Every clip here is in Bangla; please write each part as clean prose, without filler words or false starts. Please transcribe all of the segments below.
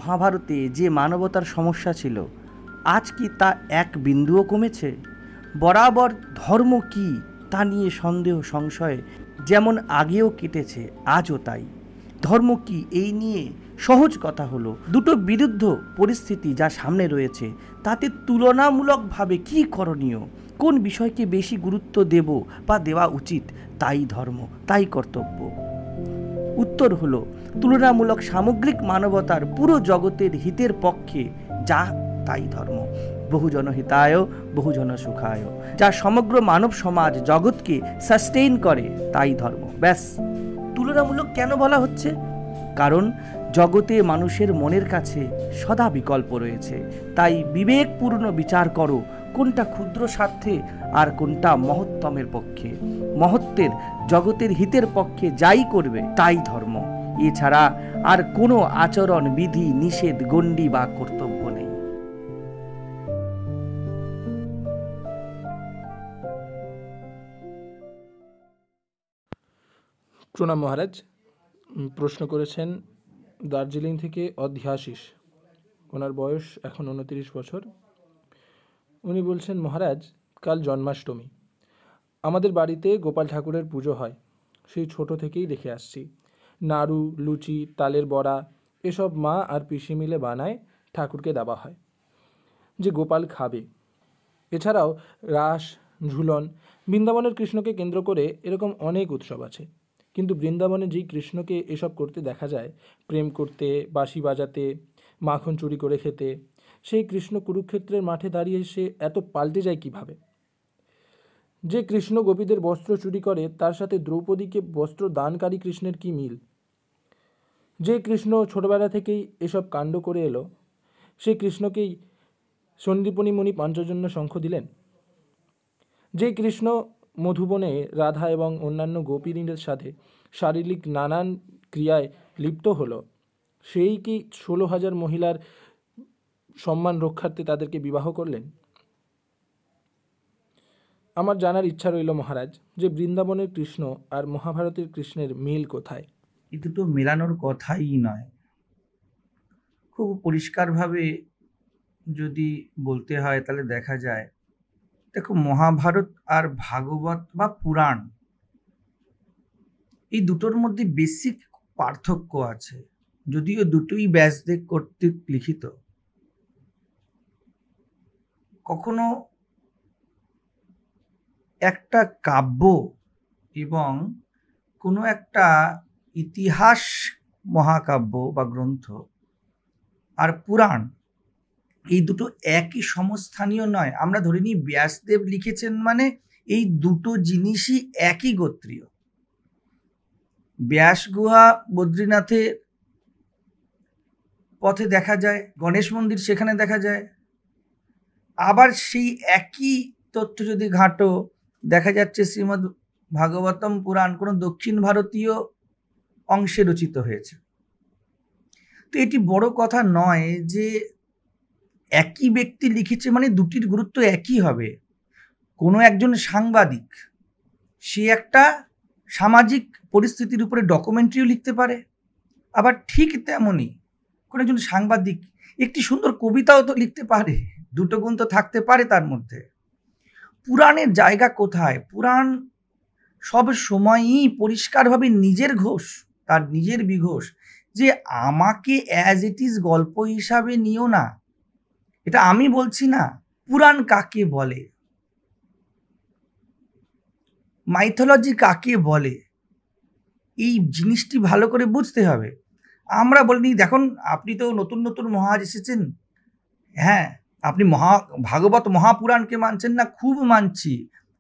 মহাভারতে যে মানবতার সমস্যা ছিল, আজ কি তা এক বিন্দুও কমেছে? বরাবর ধর্ম কি তা নিয়ে সন্দেহ সংশয় যেমন আগেও কেটেছে, আজও তাই। ধর্ম কি এই নিয়ে সহজ কথা হলো, দুটো বিরুদ্ধ পরিস্থিতি যা সামনে রয়েছে তাতে তুলনামূলকভাবে কি করণীয়, কোন বিষয়কে বেশি গুরুত্ব দেব বা দেওয়া উচিত, তাই ধর্ম, তাই কর্তব্য। উত্তর হলো তুলনামূলক সামগ্রিক মানবতার পুরো জগতের হিতের পক্ষে যা তাই ধর্ম। বহুজন হিতায় বহুজন সুখায়, যা সমগ্র মানব সমাজ জগৎকে সাস্টেইন করে, তাই ধর্ম। ব্যাস। তুলনামূলক কেন বলা হচ্ছে? কারণ জগতে মানুষের মনের কাছে সদা বিকল্প রয়েছে। তাই বিবেকপূর্ণ বিচার করো কোনটা ক্ষুদ্র স্বার্থে আর কোনটা মহত্তমের পক্ষে। মহত্বের জগতের হিতের পক্ষে যাই করবে তাই ধর্ম। এছাড়া আর কোনো আচরণ বিধি নিষেধ গণ্ডি বা কর্তব্য নেই। প্রণাম মহারাজ। প্রশ্ন করেছেন দার্জিলিং থেকে অধ্যাশিস। ওনার বয়স এখন 29 বছর। উনি বলছেন, মহারাজ, কাল জন্মাষ্টমী। আমাদের বাড়িতে গোপাল ঠাকুরের পুজো হয়, সেই ছোট থেকেই দেখে আসছি। নাড়ু, লুচি, তালের বড়া এসব মা আর পিসি মিলে বানায়, ঠাকুরকে দেওয়া হয় যে গোপাল খাবে। এছাড়াও রাস, ঝুলন, বৃন্দাবনের কৃষ্ণকে কেন্দ্র করে এরকম অনেক উৎসব আছে। কিন্তু বৃন্দাবনে যেই কৃষ্ণকে এসব করতে দেখা যায়, প্রেম করতে, বাঁশি বাজাতে, মাখন চুরি করে খেতে, সেই কৃষ্ণ কুরুক্ষেত্রের মাঠে দাঁড়িয়ে সে এত পাল্টে যায় কিভাবে? যে কৃষ্ণ গোপীদের বস্ত্র চুরি করে, তার সাথে দ্রৌপদীকে বস্ত্র দানকারী কৃষ্ণের কি মিল? যে কৃষ্ণ ছোটবেলা থেকেই এসব কাণ্ড করে এলো, সেই কৃষ্ণকেই সন্দীপনী মুনি পাঞ্চজন্য শঙ্খ দিলেন। যে কৃষ্ণ মধুবনে রাধা এবং অন্যান্য গোপীদের সাথে শারীরিক নানান ক্রিয়ায় লিপ্ত হলো, সেই কি 16,000 মহিলার সম্মান রক্ষার্থে তাদেরকে বিবাহ করলেন? আমার জানার ইচ্ছা রইল মহারাজ, যে বৃন্দাবনের কৃষ্ণ আর মহাভারতের কৃষ্ণের মিল কোথায়? এই দুটো মেলানোর কথাই নয়। খুব পরিষ্কারভাবে যদি বলতে হয় তাহলে দেখা যায়, দেখো, মহাভারত আর ভাগবত বা পুরাণ, এই দুটোর মধ্যে বেসিক পার্থক্য আছে, যদিও দুটোই ব্যাসদেব কর্তৃক লিখিত। কখনো একটা কাব্য এবং কোনো একটা ইতিহাস মহাকাব্য বা গ্রন্থ আর পুরাণ, এই দুটো একই সমস্থানীয় নয়। আমরা ধরে নিই ব্যাসদেব লিখেছেন মানে এই দুটো জিনিসই একই গোত্রীয়। ব্যাস গুহা বদ্রীনাথে পথে দেখা যায়, গণেশ মন্দির সেখানে দেখা যায়। আবার সেই একই তথ্য যদি ঘাঁটো, দেখা যাচ্ছে শ্রীমদ্ ভাগবতম পুরাণ কোনো দক্ষিণ ভারতীয় অংশে রচিত হয়েছে। তো এটি বড় কথা নয় যে একই ব্যক্তি লিখেছে মানে দুটির গুরুত্ব একই হবে। কোনো একজন সাংবাদিক, সে একটা সামাজিক পরিস্থিতির উপরে ডকুমেন্টারিও লিখতে পারে, আবার ঠিক তেমনই কোনো একজন সাংবাদিক একটি সুন্দর কবিতাও তো লিখতে পারে। দুটো গুণ তো থাকতে পারে তার মধ্যে। পুরাণের জায়গা কোথায়? পুরাণ সব সময়ই পরিষ্কারভাবে নিজের ঘোষ, তার নিজের বিঘোষ, যে আমাকে অ্যাজ ইট ইজ গল্প হিসাবে নিও না। এটা আমি বলছি না। পুরাণ কাকে বলে, মাইথোলজি কাকে বলে, এই জিনিসটি ভালো করে বুঝতে হবে। আমরা বলিনি, দেখুন আপনি তো নতুন নতুন মহারাজ এসেছেন, হ্যাঁ আপনি ভাগবত মহাপুরাণকে মানছেন না, খুব মানছি,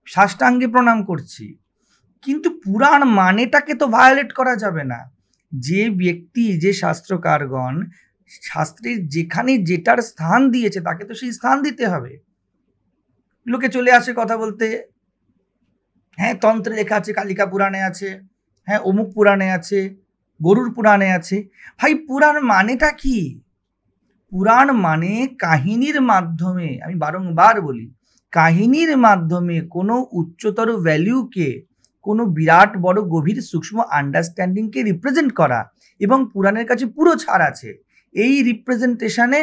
সাষ্টাঙ্গে প্রণাম করছি, কিন্তু পুরাণ মানেটাকে তো ভায়োলেট করা যাবে না। যে ব্যক্তি, যে শাস্ত্রকারগণ শাস্ত্রের যেখানে যেটার স্থান দিয়েছে তাকে তো সেই স্থান দিতে হবে। লোকে চলে আসে কথা বলতে, হ্যাঁ তন্ত্রে লেখা আছে, কালিকা পুরাণে আছে, হ্যাঁ অমুক পুরাণে আছে, গরুর পুরাণে আছে। ভাই পুরাণ মানেটা কি? পুরাণ মানে কাহিনীর মাধ্যমে, আমি বারংবার বলি, কাহিনীর মাধ্যমে কোনো উচ্চতর ভ্যালুকে, কোনো বিরাট বড় গভীর সূক্ষ্ম আন্ডারস্ট্যান্ডিংকে রিপ্রেজেন্ট করা। এবং পুরাণের কাছে পুরো ছাড় আছে। এই রিপ্রেজেন্টেশনে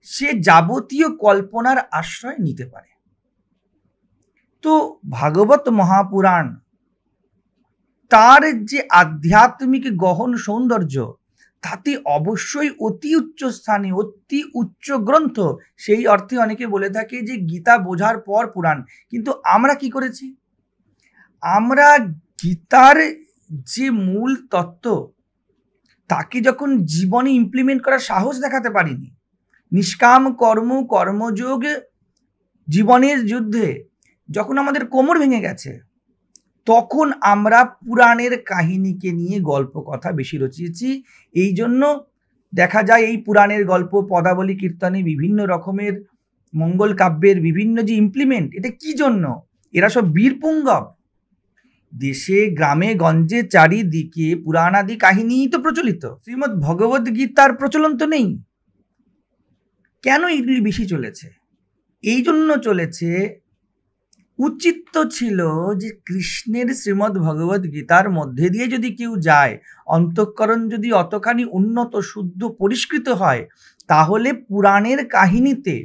সে যাবতীয় কল্পনার আশ্রয় নিতে পারে। তো ভাগবত মহাপুরাণ তার যে আধ্যাত্মিক গহন সৌন্দর্য, তাতে অবশ্যই অতি উচ্চ স্থানে, অতি উচ্চ গ্রন্থ। সেই অর্থে অনেকে বলে থাকে যে গীতা বোঝার পর পুরাণ। কিন্তু আমরা কি করেছি? আমরা গীতার যে মূল তত্ত্ব, তাকে যখন জীবনে ইমপ্লিমেন্ট করার সাহস দেখাতে পারিনি, নিষ্কাম কর্ম, কর্মযোগ জীবনের যুদ্ধে যখন আমাদের কোমর ভেঙে গেছে, তখন আমরা পুরাণের কাহিনীকে নিয়ে গল্প কথা বেশি রচিয়েছি। এই জন্য দেখা যায় এই পুরাণের গল্প, পদাবলী, কীর্তনে, বিভিন্ন রকমের মঙ্গল কাব্যের বিভিন্ন যে ইমপ্লিমেন্ট, এটা কি জন্য? এরা সব বীরপুঙ্গব। দেশে গ্রামে গঞ্জে চারিদিকে পুরাণাদি কাহিনীই তো প্রচলিত, শ্রীমদ্ ভগবদ গীতার প্রচলন তো নেই। কেন এগুলি বেশি চলেছে? এই জন্য চলেছে, উচিত তো ছিল যে কৃষ্ণের শ্রীমদ্ ভগবদ গীতার মধ্যে দিয়ে যদি কেউ যায়, অন্তঃকরণ যদি অতখানি উন্নত, শুদ্ধ, পরিষ্কৃত হয়, তাহলে পুরাণের কাহিনীতে,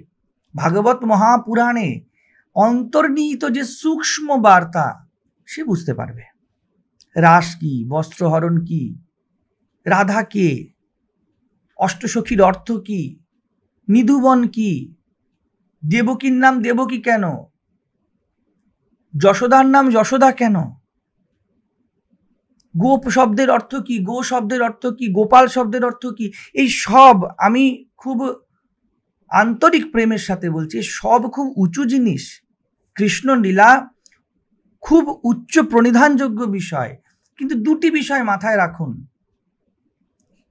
ভাগবত মহাপুরাণে অন্তর্নিহিত যে সূক্ষ্ম বার্তা সে বুঝতে পারবে। রাস কি, বস্ত্রহরণ কি, রাধা কে, অষ্টসখীর অর্থ কি, নিধুবন কি, দেবকীর নাম দেবকী কেন, যশোদার নাম যশোদা কেন, গোপ শব্দের অর্থ কি, গো শব্দের অর্থ কি, গোপাল শব্দের অর্থ কি, এই সব আমি খুব আন্তরিক প্রেমের সাথে বলছি, সব খুব উঁচু জিনিস। কৃষ্ণ লীলা খুব উচ্চ প্রণিধানযোগ্য বিষয়। কিন্তু দুটি বিষয় মাথায় রাখুন,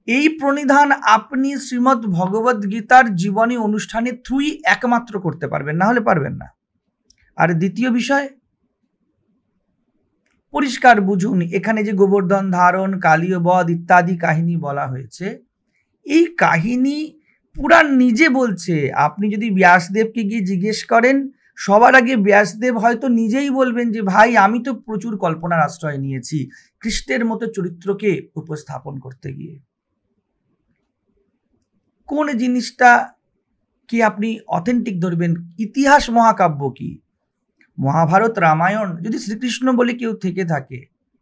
এই প্রণিধান আপনি শ্রীমদ্ ভগবদ গীতার জীবনী অনুষ্ঠানের থ্রুই একমাত্র করতে পারবেন, না হলে পারবেন না। আর দ্বিতীয় বিষয়, পরিষ্কার বুঝুন, এখানে যে গোবর্ধন ধারণ, কালীয় বধ ইত্যাদি কাহিনী বলা হয়েছে, এই কাহিনী পুরাণ নিজে বলছে। আপনি যদি ব্যাসদেবকে গিয়ে জিজ্ঞেস করেন, সবার আগে ব্যাসদেব হয়তো নিজেই বলবেন যে ভাই, আমি তো প্রচুর কল্পনার আশ্রয় নিয়েছি কৃষ্ণের মতো চরিত্রকে উপস্থাপন করতে গিয়ে। কোন জিনিসটা কি আপনি অথেন্টিক ধরবেন? ইতিহাস মহাকাব্য কি? মহাভারত, রামায়ণ যদি শ্রীকৃষ্ণ বলে কেউ থেকে থাকে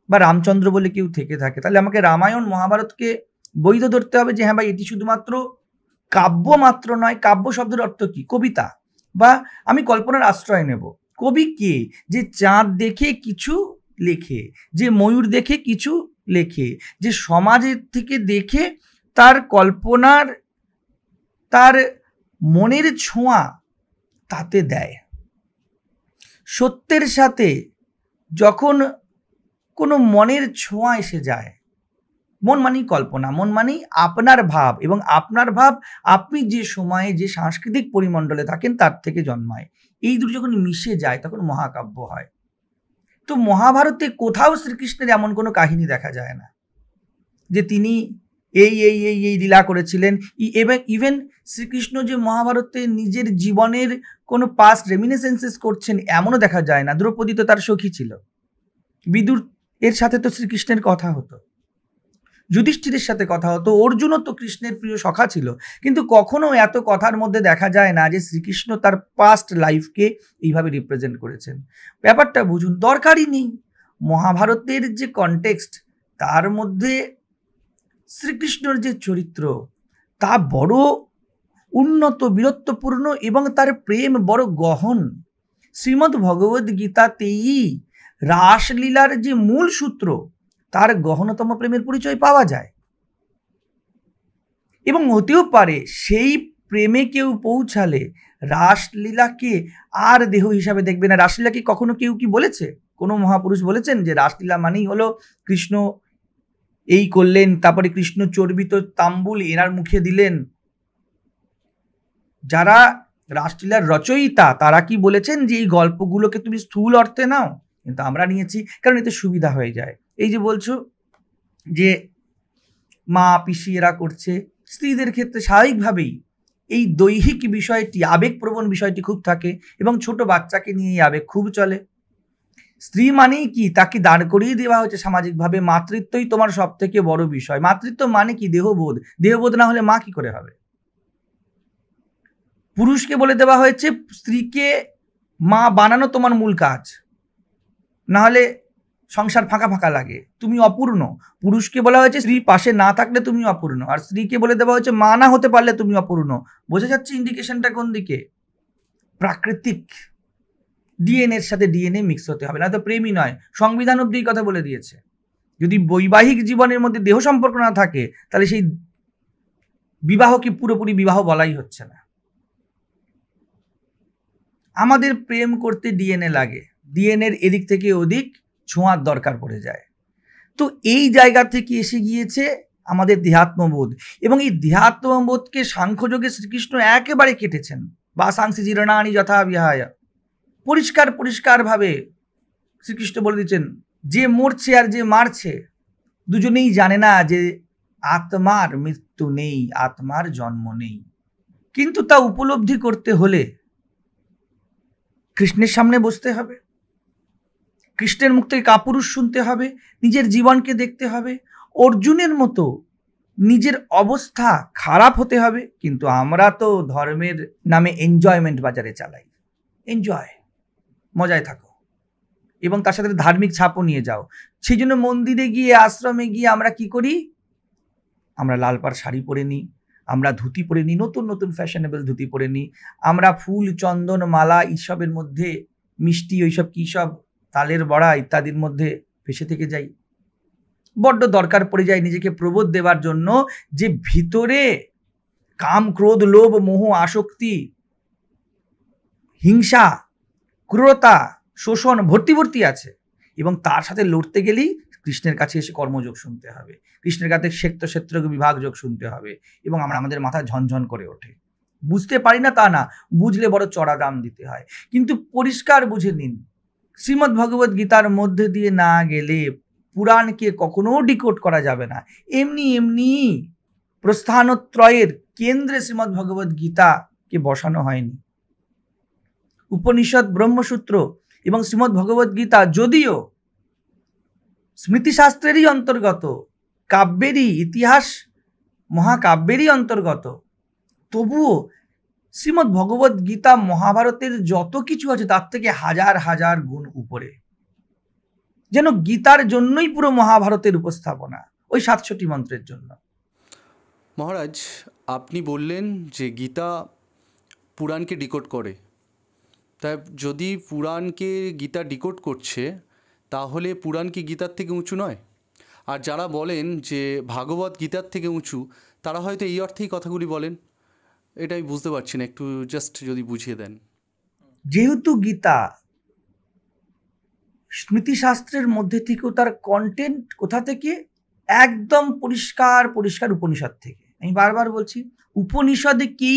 বা রামচন্দ্র বলে কেউ থেকে থাকে, তাহলে আমাকে রামায়ণ মহাভারতকে বৈধ ধরতে হবে যে হ্যাঁ ভাই, এটি শুধুমাত্র কাব্য মাত্র নয়। কাব্য শব্দের অর্থ কি? কবিতা, বা আমি কল্পনার আশ্রয় নেব। কবি কে? যে চাঁদ দেখে কিছু লেখে, যে ময়ূর দেখে কিছু লেখে, যে সমাজের থেকে দেখে তার কল্পনার, তার মনের ছোঁয়া তাতে দেয়। সত্যের সাথে যখন কোনো মনের ছোঁয়া এসে যায়, মন মানেই কল্পনা, মন মানেই আপনার ভাব, এবং আপনার ভাব আপনি যে সময়ে যে সাংস্কৃতিক পরিমণ্ডলে থাকেন তার থেকে জন্মায়। এই দুটো যখন মিশে যায় তখন মহাকাব্য হয়। তো মহাভারতে কোথাও শ্রীকৃষ্ণের এমন কোনো কাহিনী দেখা যায় না যে তিনি এই এই এই এই লীলা করেছিলেন। ইভেন শ্রীকৃষ্ণ যে মহাভারতে নিজের জীবনের কোনো পাস্ট রেমিনিসেন্সেস করছেন, এমনও দেখা যায় না। দ্রৌপদী তো তার সখী ছিল, বিদুর এর সাথে তো শ্রীকৃষ্ণের কথা হতো, যুধিষ্ঠিরের সাথে কথা হতো, অর্জুনও তো কৃষ্ণের প্রিয় সখা ছিল। কিন্তু কখনো এত কথার মধ্যে দেখা যায় না যে শ্রীকৃষ্ণ তার পাস্ট লাইফকে এইভাবে রিপ্রেজেন্ট করেছেন। ব্যাপারটা বুঝুন, দরকারই নেই। মহাভারতের যে কনটেক্সট, তার মধ্যে শ্রীকৃষ্ণর যে চরিত্র, তা বড় উন্নত, বীরত্বপূর্ণ, এবং তার প্রেম বড় গহন। শ্রীমদ্ ভগবদ গীতাতেই রাসলীলার যে মূল সূত্র, তার গহনতম প্রেমের পরিচয় পাওয়া যায়। এবং হতেও পারে সেই প্রেমে কেউ পৌঁছালে রাসলীলাকে আর দেহ হিসাবে দেখবে না। রাসলীলাকে কখনো কেউ কি বলেছে? কোনো মহাপুরুষ বলেছেন যে রাসলীলা মানেই হলো কৃষ্ণ এই করলেন, তারপরে কৃষ্ণ চর্বিত তাম্বুল এনার মুখে দিলেন? যারা রাসলীলার রচয়িতা তারা কি বলেছেন যে এই গল্পগুলোকে তুমি স্থূল অর্থে নাও? কিন্তু আমরা নিয়েছি, কারণ এতে সুবিধা হয়ে যায়। এই যে বলছো যে মা পিসি এরা করছে, স্ত্রীদের ক্ষেত্রে স্বাভাবিকভাবেই এই দৈহিক বিষয়টি, আবেগপ্রবণ বিষয়টি খুব থাকে, এবং ছোট বাচ্চাকে নিয়ে এই আবেগ খুব চলে। স্ত্রী মানেই কি, তাকে দাঁড় করিয়ে দেওয়া হচ্ছে সামাজিকভাবে, মাতৃত্বই তোমার সব থেকে বড় বিষয়। মাতৃত্ব মানে কি? দেহবোধ। দেহবোধ না হলে মা কি করে হবে? পুরুষকে বলে দেওয়া হয়েছে স্ত্রীকে মা বানানো তোমার মূল কাজ, না হলে সংসার ফাঁকা ফাঁকা লাগে, তুমি অপূর্ণ। পুরুষকে বলা হয়েছে স্ত্রী পাশে না থাকলে তুমি অপূর্ণ, আর স্ত্রীকে বলে দেওয়া হয়েছে মা না হতে পারলে তুমি অপূর্ণ। বোঝা যাচ্ছে ইন্ডিকেশনটা কোন দিকে? প্রাকৃতিক ডিএনএর সাথে ডিএনএ মিক্স হতে হবে, না তো প্রেমই নয়। সংবিধান অব্দি কথা বলে দিয়েছে, যদি বৈবাহিক জীবনের মধ্যে দেহ সম্পর্ক না থাকে তাহলে সেই বিবাহকে পুরোপুরি বিবাহ বলাই হচ্ছে না। আমাদের প্রেম করতে ডিএনএ লাগে, ডিএনএর এদিক থেকে ওদিক ছোঁয়ার দরকার পড়ে যায়। তো এই জায়গা থেকে এসে গিয়েছে আমাদের দেহাত্মবোধ, এবং এই দেহাত্মবোধকে সাংখ্যযোগে শ্রীকৃষ্ণ একেবারে কেটেছেন। বাসাংসি জীর্ণানি যথা বিহায়, পরিষ্কার পরিষ্কারভাবে শ্রীকৃষ্ণ বলে দিচ্ছেন, যে মরছে আর যে মারছে দুজনেই জানে না যে আত্মার মৃত্যু নেই, আত্মার জন্ম নেই। কিন্তু তা উপলব্ধি করতে হলে কৃষ্ণের সামনে বসতে হবে, কৃষ্ণের মুখ থেকে কাপুরুষ শুনতে হবে, নিজের জীবনকে দেখতে হবে, অর্জুনের মতো নিজের অবস্থা খারাপ হতে হবে। কিন্তু আমরা তো ধর্মের নামে এনজয়মেন্ট বাজারে চালাই। এনজয়, মজায় থাকো, এবং তার সাথে ধার্মিক ছাপও নিয়ে যাও। সেই জন্য মন্দিরে গিয়ে, আশ্রমে গিয়ে আমরা কি করি? আমরা লাল পাড় শাড়ি পরে নিই, আমরা ধুতি পরে নিই, নতুন নতুন ফ্যাশনেবল ধুতি পরে নিই, আমরা ফুল, চন্দন, মালা এইসবের মধ্যে, মিষ্টি, ওইসব কী সব তালের বড়া ইত্যাদির মধ্যে ভেসে থেকে যাই। বড্ড দরকার পড়ে যায় নিজেকে প্রবোধ দেওয়ার জন্য যে ভিতরে কাম, ক্রোধ, লোভ, মোহ, আসক্তি, হিংসা, ক্রূরতা, শোষণ ভর্তি ভর্তি আছে, এবং তার সাথে লড়তে গেলেই কৃষ্ণের কাছে এসে কর্মযোগ শুনতে হবে, কৃষ্ণের কাছে ক্ষেত্র বিভাগ যোগ শুনতে হবে, এবং আমাদের মাথা ঝনঝন করে ওঠে। বুঝতে পারি না তা না, বুঝলে বড় চড়া দাম দিতে হয়। কিন্তু পরিষ্কার বুঝে নিন, শ্রীমদ্ ভগবদ গীতার মধ্যে দিয়ে না গেলে পুরাণকে কখনো ডিকোড করা যাবে না। এমনি এমনি প্রস্থানত্রয়ের কেন্দ্রে শ্রীমদ্ ভগবদ গীতাকে বসানো হয়নি। উপনিষদ, ব্রহ্মসূত্র এবং শ্রীমদ্ ভগবদ গীতা যদিও স্মৃতিশাস্ত্রেরই অন্তর্গত, কাব্যেরই, ইতিহাস মহাকাব্যেরই অন্তর্গত, তবুও শ্রীমদ্ ভগবদ গীতা মহাভারতের যত কিছু আছে তার থেকে হাজার হাজার গুণ উপরে। যেন গীতার জন্যই পুরো মহাভারতের উপস্থাপনা, ওই 700টি মন্ত্রের জন্য। মহারাজ, আপনি বললেন যে গীতা পুরাণকে ডিকোড করে, তাই যদি পুরাণকে গীতা ডিকোড করছে তাহলে পুরাণ কি গীতার থেকে উঁচু নয়? আর যারা বলেন যে ভাগবত গীতার থেকে উঁচু, তারা হয়তো এই অর্থেই কথাগুলি বলেন। এটাই বুঝতে পারছি না, একটু জাস্ট যদি বুঝিয়ে দেন। যেহেতু গীতা স্মৃতিশাস্ত্রের মধ্যে থেকেও তার কন্টেন্ট কোথা থেকে? একদম পরিষ্কার পরিষ্কার উপনিষদ থেকে। আমি বারবার বলছি, উপনিষদে কি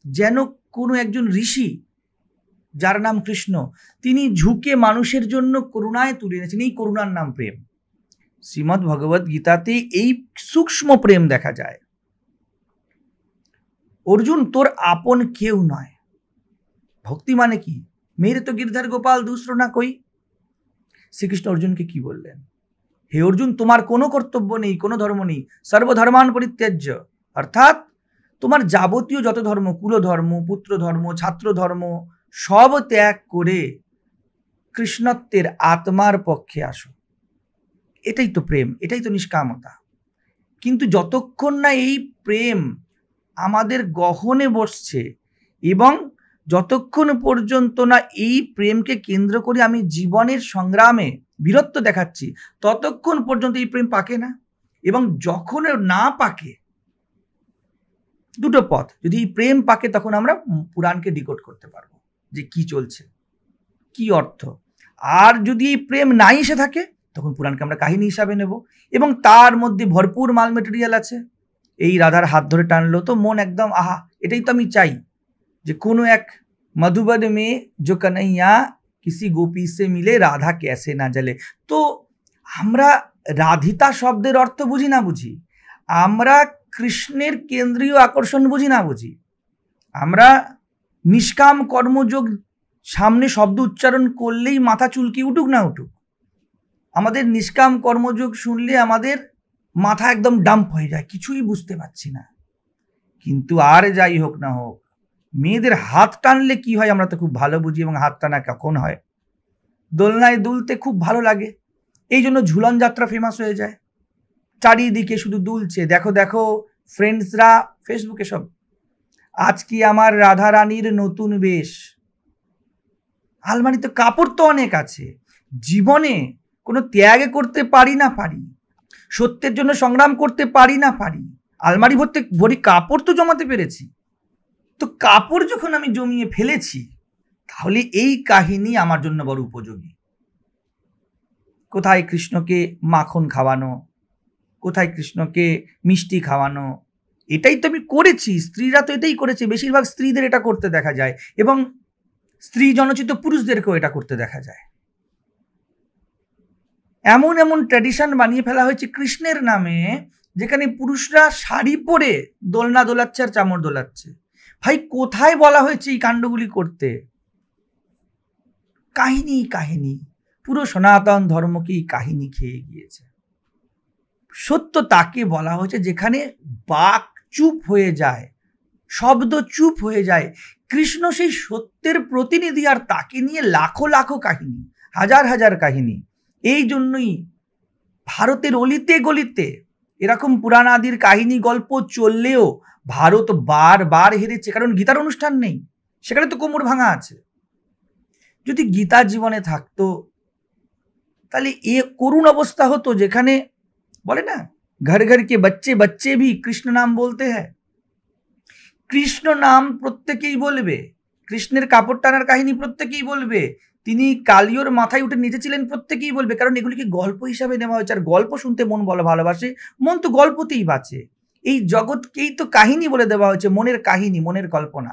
যেন কোনো একজন ঋষি, যার নাম কৃষ্ণ, তিনি ঝুঁকে মানুষের জন্য করুণায় তুলে এনেছেন। এই করুণার নাম প্রেম। শ্রীমদ্ ভগবদ গীতাতে এই সূক্ষ্ম প্রেম দেখা যায়। অর্জুন তোর আপন কেউ নয়। ভক্তি মানে কি? মেরে তো গিরধার গোপাল দুসরো না কই। শ্রীকৃষ্ণ অর্জুনকে কি বললেন? হে অর্জুন, তোমার কোনো কর্তব্য নেই, কোনো ধর্ম নেই, সর্বধর্মান পরিত্যাজ্য, অর্থাৎ তোমার যাবতীয় যত ধর্ম, কুলধর্ম, পুত্র ধর্ম, ছাত্র ধর্ম, সব ত্যাগ করে কৃষ্ণত্বের আত্মার পক্ষে আসো। এটাই তো প্রেম, এটাই তো নিষ্কামতা। কিন্তু যতক্ষণ না এই প্রেম আমাদের গহনে বসছে, এবং যতক্ষণ পর্যন্ত না এই প্রেমকে কেন্দ্র করে আমি জীবনের সংগ্রামে বীরত্ব দেখাচ্ছি, ততক্ষণ পর্যন্ত এই প্রেম পাকে না। এবং যখন না পাকে, দুটো পথ, যদি এই প্রেম পাকে তখন আমরা পুরাণকে ডিকোড করতে পারবো যে কি চলছে, কি অর্থ। আর যদি এই প্রেম নাই এসে থাকে, তখন পুরাণকে আমরা কাহিনী হিসাবে নেব, এবং তার মধ্যে ভরপুর মাল মেটেরিয়াল আছে। এই রাধার হাত ধরে টানলো তো মন একদম আহা, এটাই তো আমি চাই, যে কোনো এক মধুবন মে जो कन्हैया किसी गोपी से मिले রাধা कैसे না জ্বলে। তো আমরা রাধিতা শব্দের অর্থ বুঝি না বুঝি, আমরা কৃষ্ণের কেন্দ্রীয় আকর্ষণ বুঝি না বুঝি, আমরা নিষ্কাম কর্মযোগ সামনে শব্দ উচ্চারণ করলেই মাথা চুলকি উঠুক না উঠুক, আমাদের নিষ্কাম কর্মযোগ শুনলে আমাদের মাথা একদম ডাম্প হয়ে যায়, কিছুই বুঝতে পারছি না। কিন্তু আর যাই হোক না হোক, মেয়েদের হাত টানলে কি হয় আমরা তো খুব ভালো বুঝি, এবং হাত টানা কখন হয়, দোলনায় দুলতে খুব ভালো লাগে, এই জন্য ঝুলন যাত্রা ফেমাস হয়ে যায়, চারিদিকে শুধু দুলছে। দেখো দেখো ফ্রেন্ডসরা ফেসবুকে সব, আজকে আমার রাধা রানীর নতুন বেশ। আলমারিতে কাপড় তো অনেক আছে, জীবনে কোনো ত্যাগ করতে পারি না পারি, সত্যের জন্য সংগ্রাম করতে পারি না পারি, আলমারি ভর্তি ভরি কাপড় তো জমাতে পেরেছি। তো কাপড় যখন আমি জমিয়ে ফেলেছি, তাহলে এই কাহিনী আমার জন্য বড় উপযোগী। কোথায় কৃষ্ণকে মাখন খাওয়ানো, কোথায় কৃষ্ণকে মিষ্টি খাওয়ানো, এটাই তো আমি করেছি। স্ত্রীরা তো এটাই করেছে, বেশিরভাগ স্ত্রীদের এটা করতে দেখা যায়, এবং স্ত্রী জনচিত পুরুষদেরকেও এটা করতে দেখা যায়। এমন এমন ট্র্যাডিশন বানিয়ে ফেলা হয়েছে কৃষ্ণের নামে, যেখানে পুরুষরা শাড়ি পরে দোলনা দোলাচ্ছে আর চামড় দোলাচ্ছে। ভাই, কোথায় বলা হয়েছে এই কাণ্ডগুলি করতে? কাহিনী কাহিনী, পুরো সনাতন ধর্মকেই কাহিনী খেয়ে গিয়েছে। সত্য তাকে বলা হয়েছে যেখানে বাক চুপ হয়ে যায়, শব্দ চুপ হয়ে যায়। কৃষ্ণ সেই সত্যের প্রতিনিধি, আর তাকে নিয়ে লাখো লাখো কাহিনী, হাজার হাজার কাহিনী। এই জন্যই ভারতের অলিতে গলিতে এরকম পুরাণ আদির কাহিনী গল্প চললেও ভারত বারবার হেরেছে, কারণ গীতার অনুষ্ঠান নেই, সেখানে তো কোমর ভাঙা আছে। যদি গীতা জীবনে থাকতো তাহলে এ করুণ অবস্থা হতো, যেখানে বলে না ঘর ঘর কে বচ্চে বচ্চে ভি কৃষ্ণ নাম বলতে হ্যায়। কৃষ্ণ নাম প্রত্যেকেই বলবে, কৃষ্ণের কাপড় টানার কাহিনী প্রত্যেকেই বলবে, তিনি কালিওর মাথায় উঠে নেচেছিলেন প্রত্যেকেই বলবে, কারণ এগুলিকে গল্প হিসাবে নেওয়া হয়েছে। আর গল্প শুনতে মন ভালোবাসে, মন তো গল্পতেই বাঁচে। এই জগৎকেই তো কাহিনী বলে দেওয়া হয়েছে, মনের কাহিনী, মনের কল্পনা।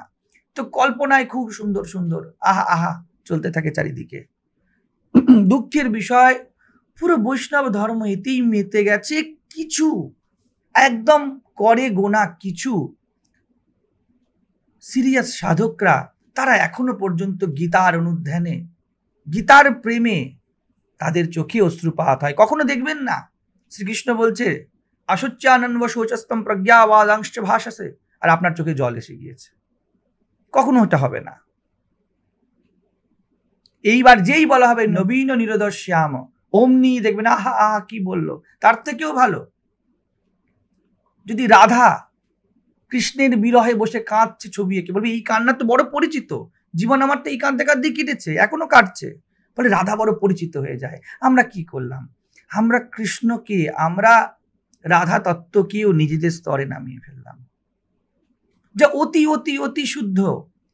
তো কল্পনায় খুব সুন্দর সুন্দর আহা আহা চলতে থাকে চারিদিকে। দুঃখের বিষয়, পুরো বৈষ্ণব ধর্ম এতেই মেতে গেছে। কিছু একদম করে গোনা কিছু সিরিয়াস সাধকরা, তারা এখনো পর্যন্ত গীতার অনুধ্যানে, গীতার প্রেমে তাদের চোখে অশ্রুপাত হয়। কখনো দেখবেন না শ্রীকৃষ্ণ বলছে আসচ্যানন্ব শোচস্তম প্রজ্ঞাবাদাংশ ভাষাসে, আর আপনার চোখে জল এসে গিয়েছে। কখনো এটা হবে না। এইবার যেই বলা হবে নবীন নিরদশ্যাম, অমনি দেখবেন আহা আহা কি বললো। তার থেকেও ভালো যদি রাধা কৃষ্ণের বিরহে বসে কাঁদছে ছবি এঁকে, বলবে এই কান্না তো বড় পরিচিত, জীবন আমার তো এই কাঁদতে কাঁদতে কেটেছে, এখনো কাটছে, বলে রাধা বড় পরিচিত হয়ে যায়। আমরা কি করলাম? আমরা কৃষ্ণকে, আমরা রাধা তত্ত্বকেও নিজেদের স্তরে নামিয়ে ফেললাম, যা অতি অতি অতি শুদ্ধ,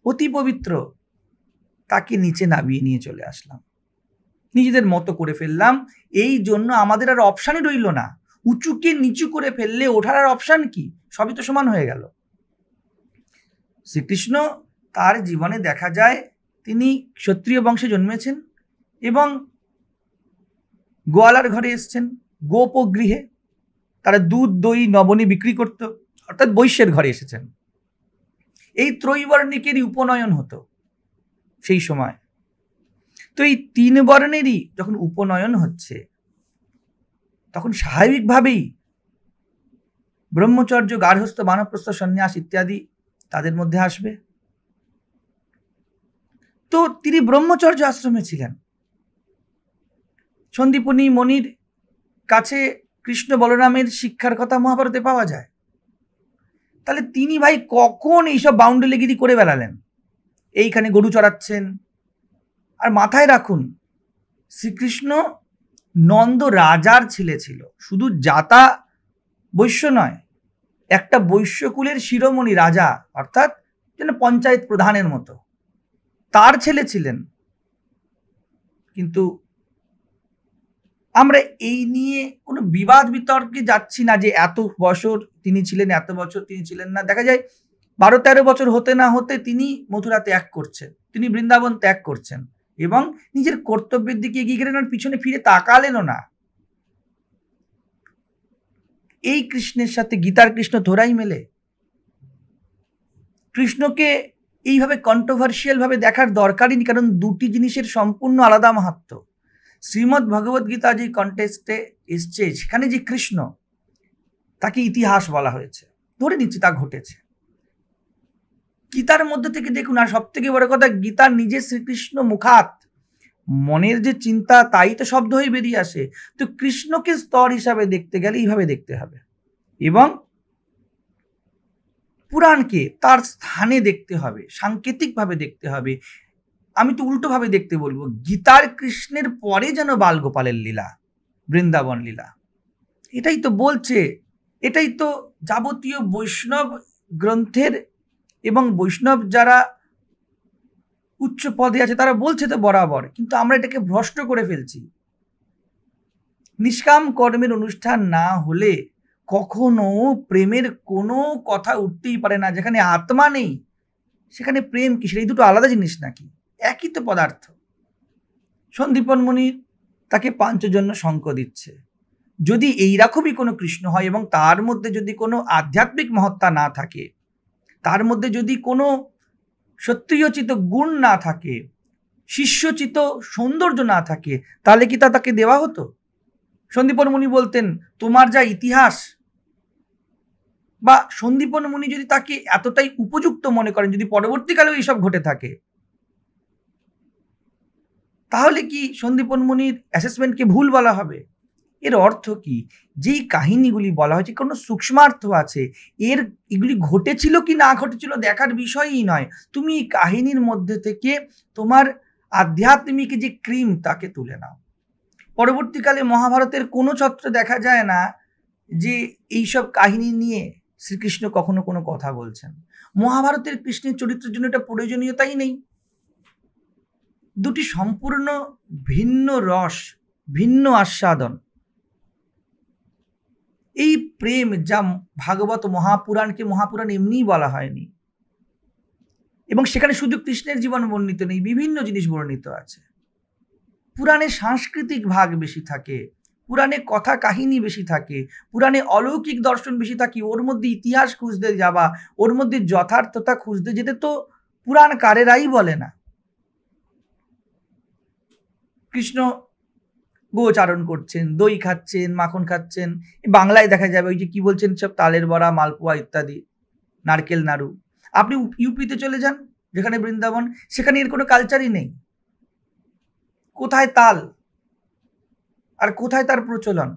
অতি পবিত্র, তাকে নিচে নামিয়ে নিয়ে চলে আসলাম, নিজেদের মতো করে ফেললাম। এই জন্য আমাদের আর অপশানই রইল না। উঁচুকে নিচু করে ফেললে ওঠার আর অপশান কি? সবই তো সমান হয়ে গেল। শ্রীকৃষ্ণ তার জীবনে দেখা যায় তিনি ক্ষত্রিয় বংশে জন্মেছেন এবং গোয়ালার ঘরে এসছেন, গোপগৃহে তারা দুধ দই নবনী বিক্রি করত, অর্থাৎ বৈশ্যের ঘরে এসেছেন। এই ত্রৈবর্ণিকেরই উপনয়ন হতো সেই সময়। তো এই তিন বর্ণেরই যখন উপনয়ন হচ্ছে, তখন স্বাভাবিকভাবেই ব্রহ্মচর্য, গার্হস্থ, বানপ্রস্থ, সন্ন্যাস ইত্যাদি তাদের মধ্যে আসবে। তো তিনি ব্রহ্মচর্য আশ্রমে ছিলেন। সন্দীপনী মণির কাছে কৃষ্ণ বলরামের শিক্ষার কথা মহাভারতে পাওয়া যায়। তাহলে তিনি ভাই কখন এইসব বাউন্ডুলেগিরি করে বেড়ালেন? এইখানে গরু চড়াচ্ছেন। আর মাথায় রাখুন, শ্রীকৃষ্ণ নন্দ রাজার ছেলে ছিল, শুধু জাতা বৈশ্য নয়, একটা বৈশ্যকুলের শিরোমণি রাজা, অর্থাৎ যেন পঞ্চায়েত প্রধানের মতো, তার ছেলে ছিলেন। কিন্তু আমরা এই নিয়ে কোনো বিবাদ বিতর্কে যাচ্ছি না যে এত বছর তিনি ছিলেন, এত বছর তিনি ছিলেন না। দেখা যায় 12-13 বছর হতে না হতে তিনি মথুরা ত্যাগ করছেন, তিনি বৃন্দাবন ত্যাগ করছেন এবং নিজের কর্তব্যের দিকে এগিয়ে গেলেন, আর পিছনে ফিরে তাকালেনও না। এই কৃষ্ণের সাথে গীতার কৃষ্ণ ধরাই মেলে। কৃষ্ণকে এইভাবে কন্ট্রোভার্সিয়াল ভাবে দেখার দরকারই নেই, কারণ দুটি জিনিসের সম্পূর্ণ আলাদা মাহাত্ম্য। শ্রীমদ্ ভগবদ গীতা যে কন্টেক্সটে এসছে, সেখানে যে কৃষ্ণ, তাকে ইতিহাস বলা হয়েছে, ধরে নিচ্ছি তা ঘটেছে। গীতার মধ্যে থেকে দেখুন, আর সব থেকে বড় কথা, গীতার নিজে শ্রীকৃষ্ণ মুখাত মনের যে চিন্তা তাই তো শব্দ হয়ে বেরিয়ে আসে। তো কৃষ্ণকে স্তর হিসাবে দেখতে গেলে এইভাবে দেখতে হবে, এবং পুরাণকে তার স্থানে দেখতে হবে, সাংকেতিকভাবে দেখতে হবে। আমি তো উল্টোভাবে দেখতে বলবো, গীতার কৃষ্ণের পরে যেন বালগোপালের লীলা, বৃন্দাবন লীলা, এটাই তো বলছে, এটাই তো যাবতীয় বৈষ্ণব গ্রন্থের এবং বৈষ্ণব যারা উচ্চ পদে আছে তারা বলছে তো বরাবর, কিন্তু আমরা এটাকে ভ্রষ্ট করে ফেলছি। নিষ্কাম কর্মের অনুষ্ঠান না হলে কখনো প্রেমের কোনো কথা উঠতেই পারে না। যেখানে আত্মা নেই সেখানে প্রেম কিসের? এই দুটো আলাদা জিনিস নাকি? একই তো পদার্থ। সন্দীপন মুনি তাকে পাঞ্চজন্য শঙ্খ দিচ্ছে। যদি এইরকমই কোনো কৃষ্ণ হয় এবং তার মধ্যে যদি কোনো আধ্যাত্মিক মহত্তা না থাকে, তার মধ্যে যদি কোনো সত্যিয়োচিত গুণ না থাকে, শিষ্যচিত সৌন্দর্য না থাকে, তাহলে কি তা তাকে দেওয়া হতো? সন্দীপন মুনি বলতেন, তোমার যা ইতিহাস, বা সন্দীপন মুনি যদি তাকে এতটাই উপযুক্ত মনে করেন, যদি পরবর্তীকালেও এইসব ঘটে থাকে, তাহলে কি সন্দীপন মুনির অ্যাসেসমেন্টকে ভুল বলা হবে? এর অর্থ কি? যেই কাহিনীগুলি বলা হয়েছে কোনো সূক্ষ্মার্থ আছে। এগুলি ঘটেছিল কি না ঘটেছিল দেখার বিষয়ই নয়। তুমি কাহিনীর মধ্যে থেকে তোমার আধ্যাত্মিক যে ক্রিম তাকে তুলে নাও। পরবর্তীকালে মহাভারতের কোনো ছত্রে দেখা যায় না যে এইসব কাহিনী নিয়ে শ্রীকৃষ্ণ কখনো কোনো কথা বলছেন। মহাভারতের কৃষ্ণের চরিত্রের জন্য এটা প্রয়োজনীয়তাই নেই। দুটি সম্পূর্ণ ভিন্ন রস, ভিন্ন আস্বাদন। এই প্রেম যা ভাগবত মহাপুরাণকে মহাপুরাণ এমনিই বলা হয়নি, এবং সেখানে শুধু কৃষ্ণের জীবন বর্ণিত নেই, বিভিন্ন জিনিস বর্ণিত আছে। পুরাণে সাংস্কৃতিক ভাগ বেশি থাকে, পুরাণে কথা কাহিনী বেশি থাকে, পুরাণে অলৌকিক দর্শন বেশি থাকে। ওর মধ্যে ইতিহাস খুঁজতে যাবা, ওর মধ্যে যথার্থতা খুঁজতে যেতে তো পুরাণকারেরাই বলে না। কৃষ্ণ গোচারণ করছেন, দই খাচ্ছেন, মাখন খাচ্ছেন। বাংলায় দেখা যাবে ওই যে কি বলছেন, সব তালের বড়া, মালপোয়া ইত্যাদি, নারকেল নাড়ু। আপনি ইউপিতে চলে যান, যেখানে বৃন্দাবন, সেখানে এর কোনো কালচারই নেই। কোথায় তাল আর কোথায় তার প্রচলন?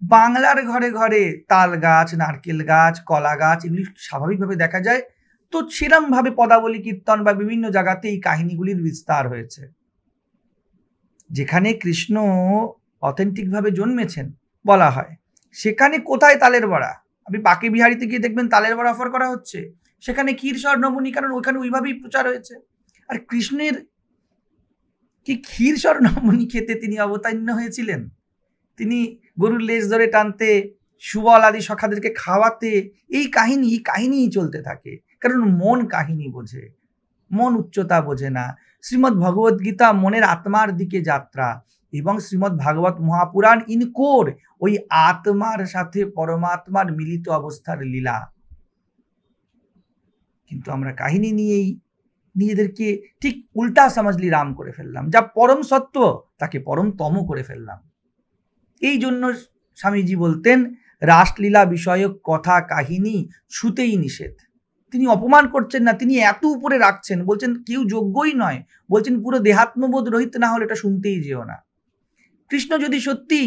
বাংলার ঘরে ঘরে তাল গাছ, নারকেল গাছ, কলা গাছ, এগুলি স্বাভাবিকভাবে দেখা যায়। তো সেরমভাবে পদাবলী কীর্তন বা বিভিন্ন জায়গাতে এই কাহিনীগুলির বিস্তার হয়েছে। যেখানে কৃষ্ণ অথেন্টিকভাবে জন্মেছেন বলা হয়, সেখানে কোথায় তালের বড়া? আপনি বাকে বিহারিতে গিয়ে দেখবেন তালের বড়া অফার করা হচ্ছে, সেখানে ক্ষীর স্বর্ণমণি, কারণ ওখানে ওইভাবেই প্রচার হয়েছে। আর কৃষ্ণের কি ক্ষীর স্বর্ণমণি খেতে তিনি অবতীর্ণ হয়েছিলেন? তিনি গরুর লেজ ধরে টানতে, সুবল আদি সখাদেরকে খাওয়াতে, এই কাহিনীই চলতে থাকে। কারণ মন কাহিনী বোঝে, মন উচ্চতা বোঝে না। শ্রীমদ্ ভগবদ গীতা মনের আত্মার দিকে যাত্রা, এবং শ্রীমদ্ ভাগবত মহাপুরাণ ইনকোর ওই আত্মার সাথে পরমাত্মার মিলিত অবস্থার লীলা। কিন্তু আমরা কাহিনী নিয়েই নিজেদেরকে ঠিক উল্টা সমাজলি রাম করে ফেললাম, যা পরম সত্য তাকে পরম তম করে ফেললাম। এই জন্য স্বামীজি বলতেন, রাসলীলা বিষয়ক কথা কাহিনী ছুতেই নিষেধ। তিনি অপমান করছেন না, তিনি এত উপরে রাখছেন, বলছেন কেউ যোগ্যই নয়, বলছেন পুরো দেহাত্মবোধ রহিত না হলে এটা শুনতেই যেও না। কৃষ্ণ যদি সত্যি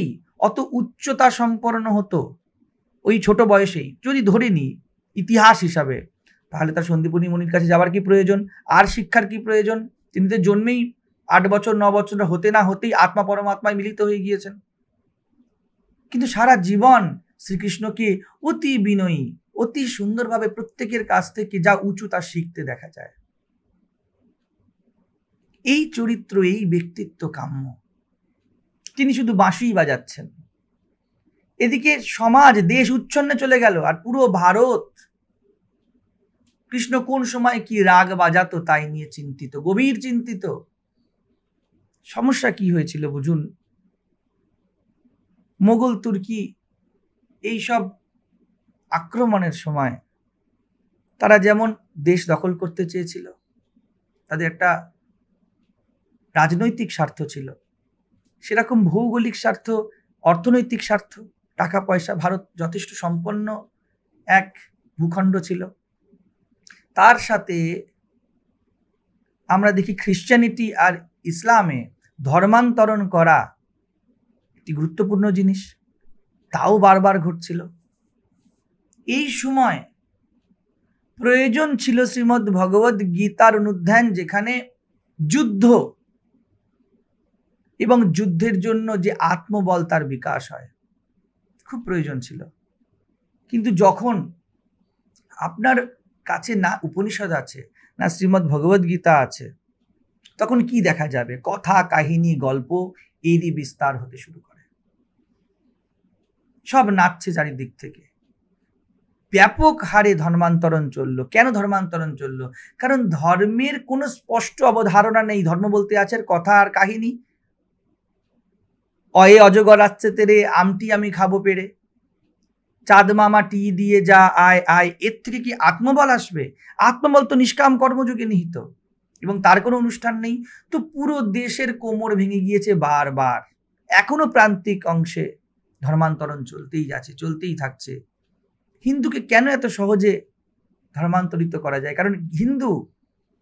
অত উচ্চতা সম্পন্ন হতো ওই ছোট বয়সেই, যদি ধরে নি ইতিহাস হিসাবে, তাহলে তার সন্দীপনী মুনির কাছে যাওয়ার কি প্রয়োজন? আর শিক্ষার কি প্রয়োজন? তিনি তো জন্মেই 8 বছর 9 বছর হতে না হতেই আত্মা পরমাত্মায় মিলিত হয়ে গিয়েছেন। কিন্তু সারা জীবন শ্রীকৃষ্ণকে অতি বিনয়ী, অতি সুন্দরভাবে প্রত্যেকের কাছ থেকে যা উঁচু তা শিখতে দেখা যায়। এই চরিত্র, এই ব্যক্তিত্ব কাম্য। তিনি শুধু বাঁশিই বাজাচ্ছেন, এদিকে সমাজ দেশ উচ্ছন্নে চলে গেল, আর পুরো ভারত কৃষ্ণ কোন সময় কি রাগ বাজাতো তাই নিয়ে চিন্তিত, গভীর চিন্তিত। সমস্যা কি হয়েছিল বুঝুন? মোগল তুর্কি এইসব আক্রমণের সময় তারা যেমন দেশ দখল করতে চেয়েছিল, তাদের একটা রাজনৈতিক স্বার্থ ছিল, সেরকম ভৌগোলিক স্বার্থ, অর্থনৈতিক স্বার্থ, টাকা পয়সা। ভারত যথেষ্ট সম্পন্ন এক ভূখণ্ড ছিল। তার সাথে আমরা দেখি খ্রিশ্চানিটি আর ইসলামে ধর্মান্তরণ করা একটি গুরুত্বপূর্ণ জিনিস, তাও বারবার ঘটছিল। এই সময় প্রয়োজন ছিল শ্রীমদ্ ভগবদ গীতার অনুধ্যান, যেখানে যুদ্ধ এবং যুদ্ধের জন্য যে আত্মবল তার বিকাশ হয়, খুব প্রয়োজন ছিল। কিন্তু যখন আপনার কাছে না উপনিষদ আছে, না শ্রীমদ্ ভগবদ গীতা আছে, তখন কি দেখা যাবে? কথা, কাহিনী, গল্প এরই বিস্তার হতে শুরু করে। সব নাচছে চারিদিক থেকে। ব্যাপক হারে ধর্মান্তরণ চললো। কেন ধর্মান্তরণ চললো? কারণ ধর্মের কোনো স্পষ্ট অবধারণা নেই। ধর্ম বলতে আছে কথা আর কাহিনী। অয়ে অজগর আসছে তেরে, আমটি আমি খাবো পেরে, চাঁদ মামা টি দিয়ে যা, আয় আয়। এর থেকে কি আত্মবল আসবে? আত্মবল তো নিষ্কাম কর্মযোগে নিহিত, এবং তার কোনো অনুষ্ঠান নেই। তো পুরো দেশের কোমর ভেঙে গিয়েছে বারবার। এখনো প্রান্তিক অংশে ধর্মান্তরণ চলতেই যাচ্ছে, চলতেই থাকছে। হিন্দুকে কেন এত সহজে ধর্মান্তরিত করা যায়? কারণ হিন্দু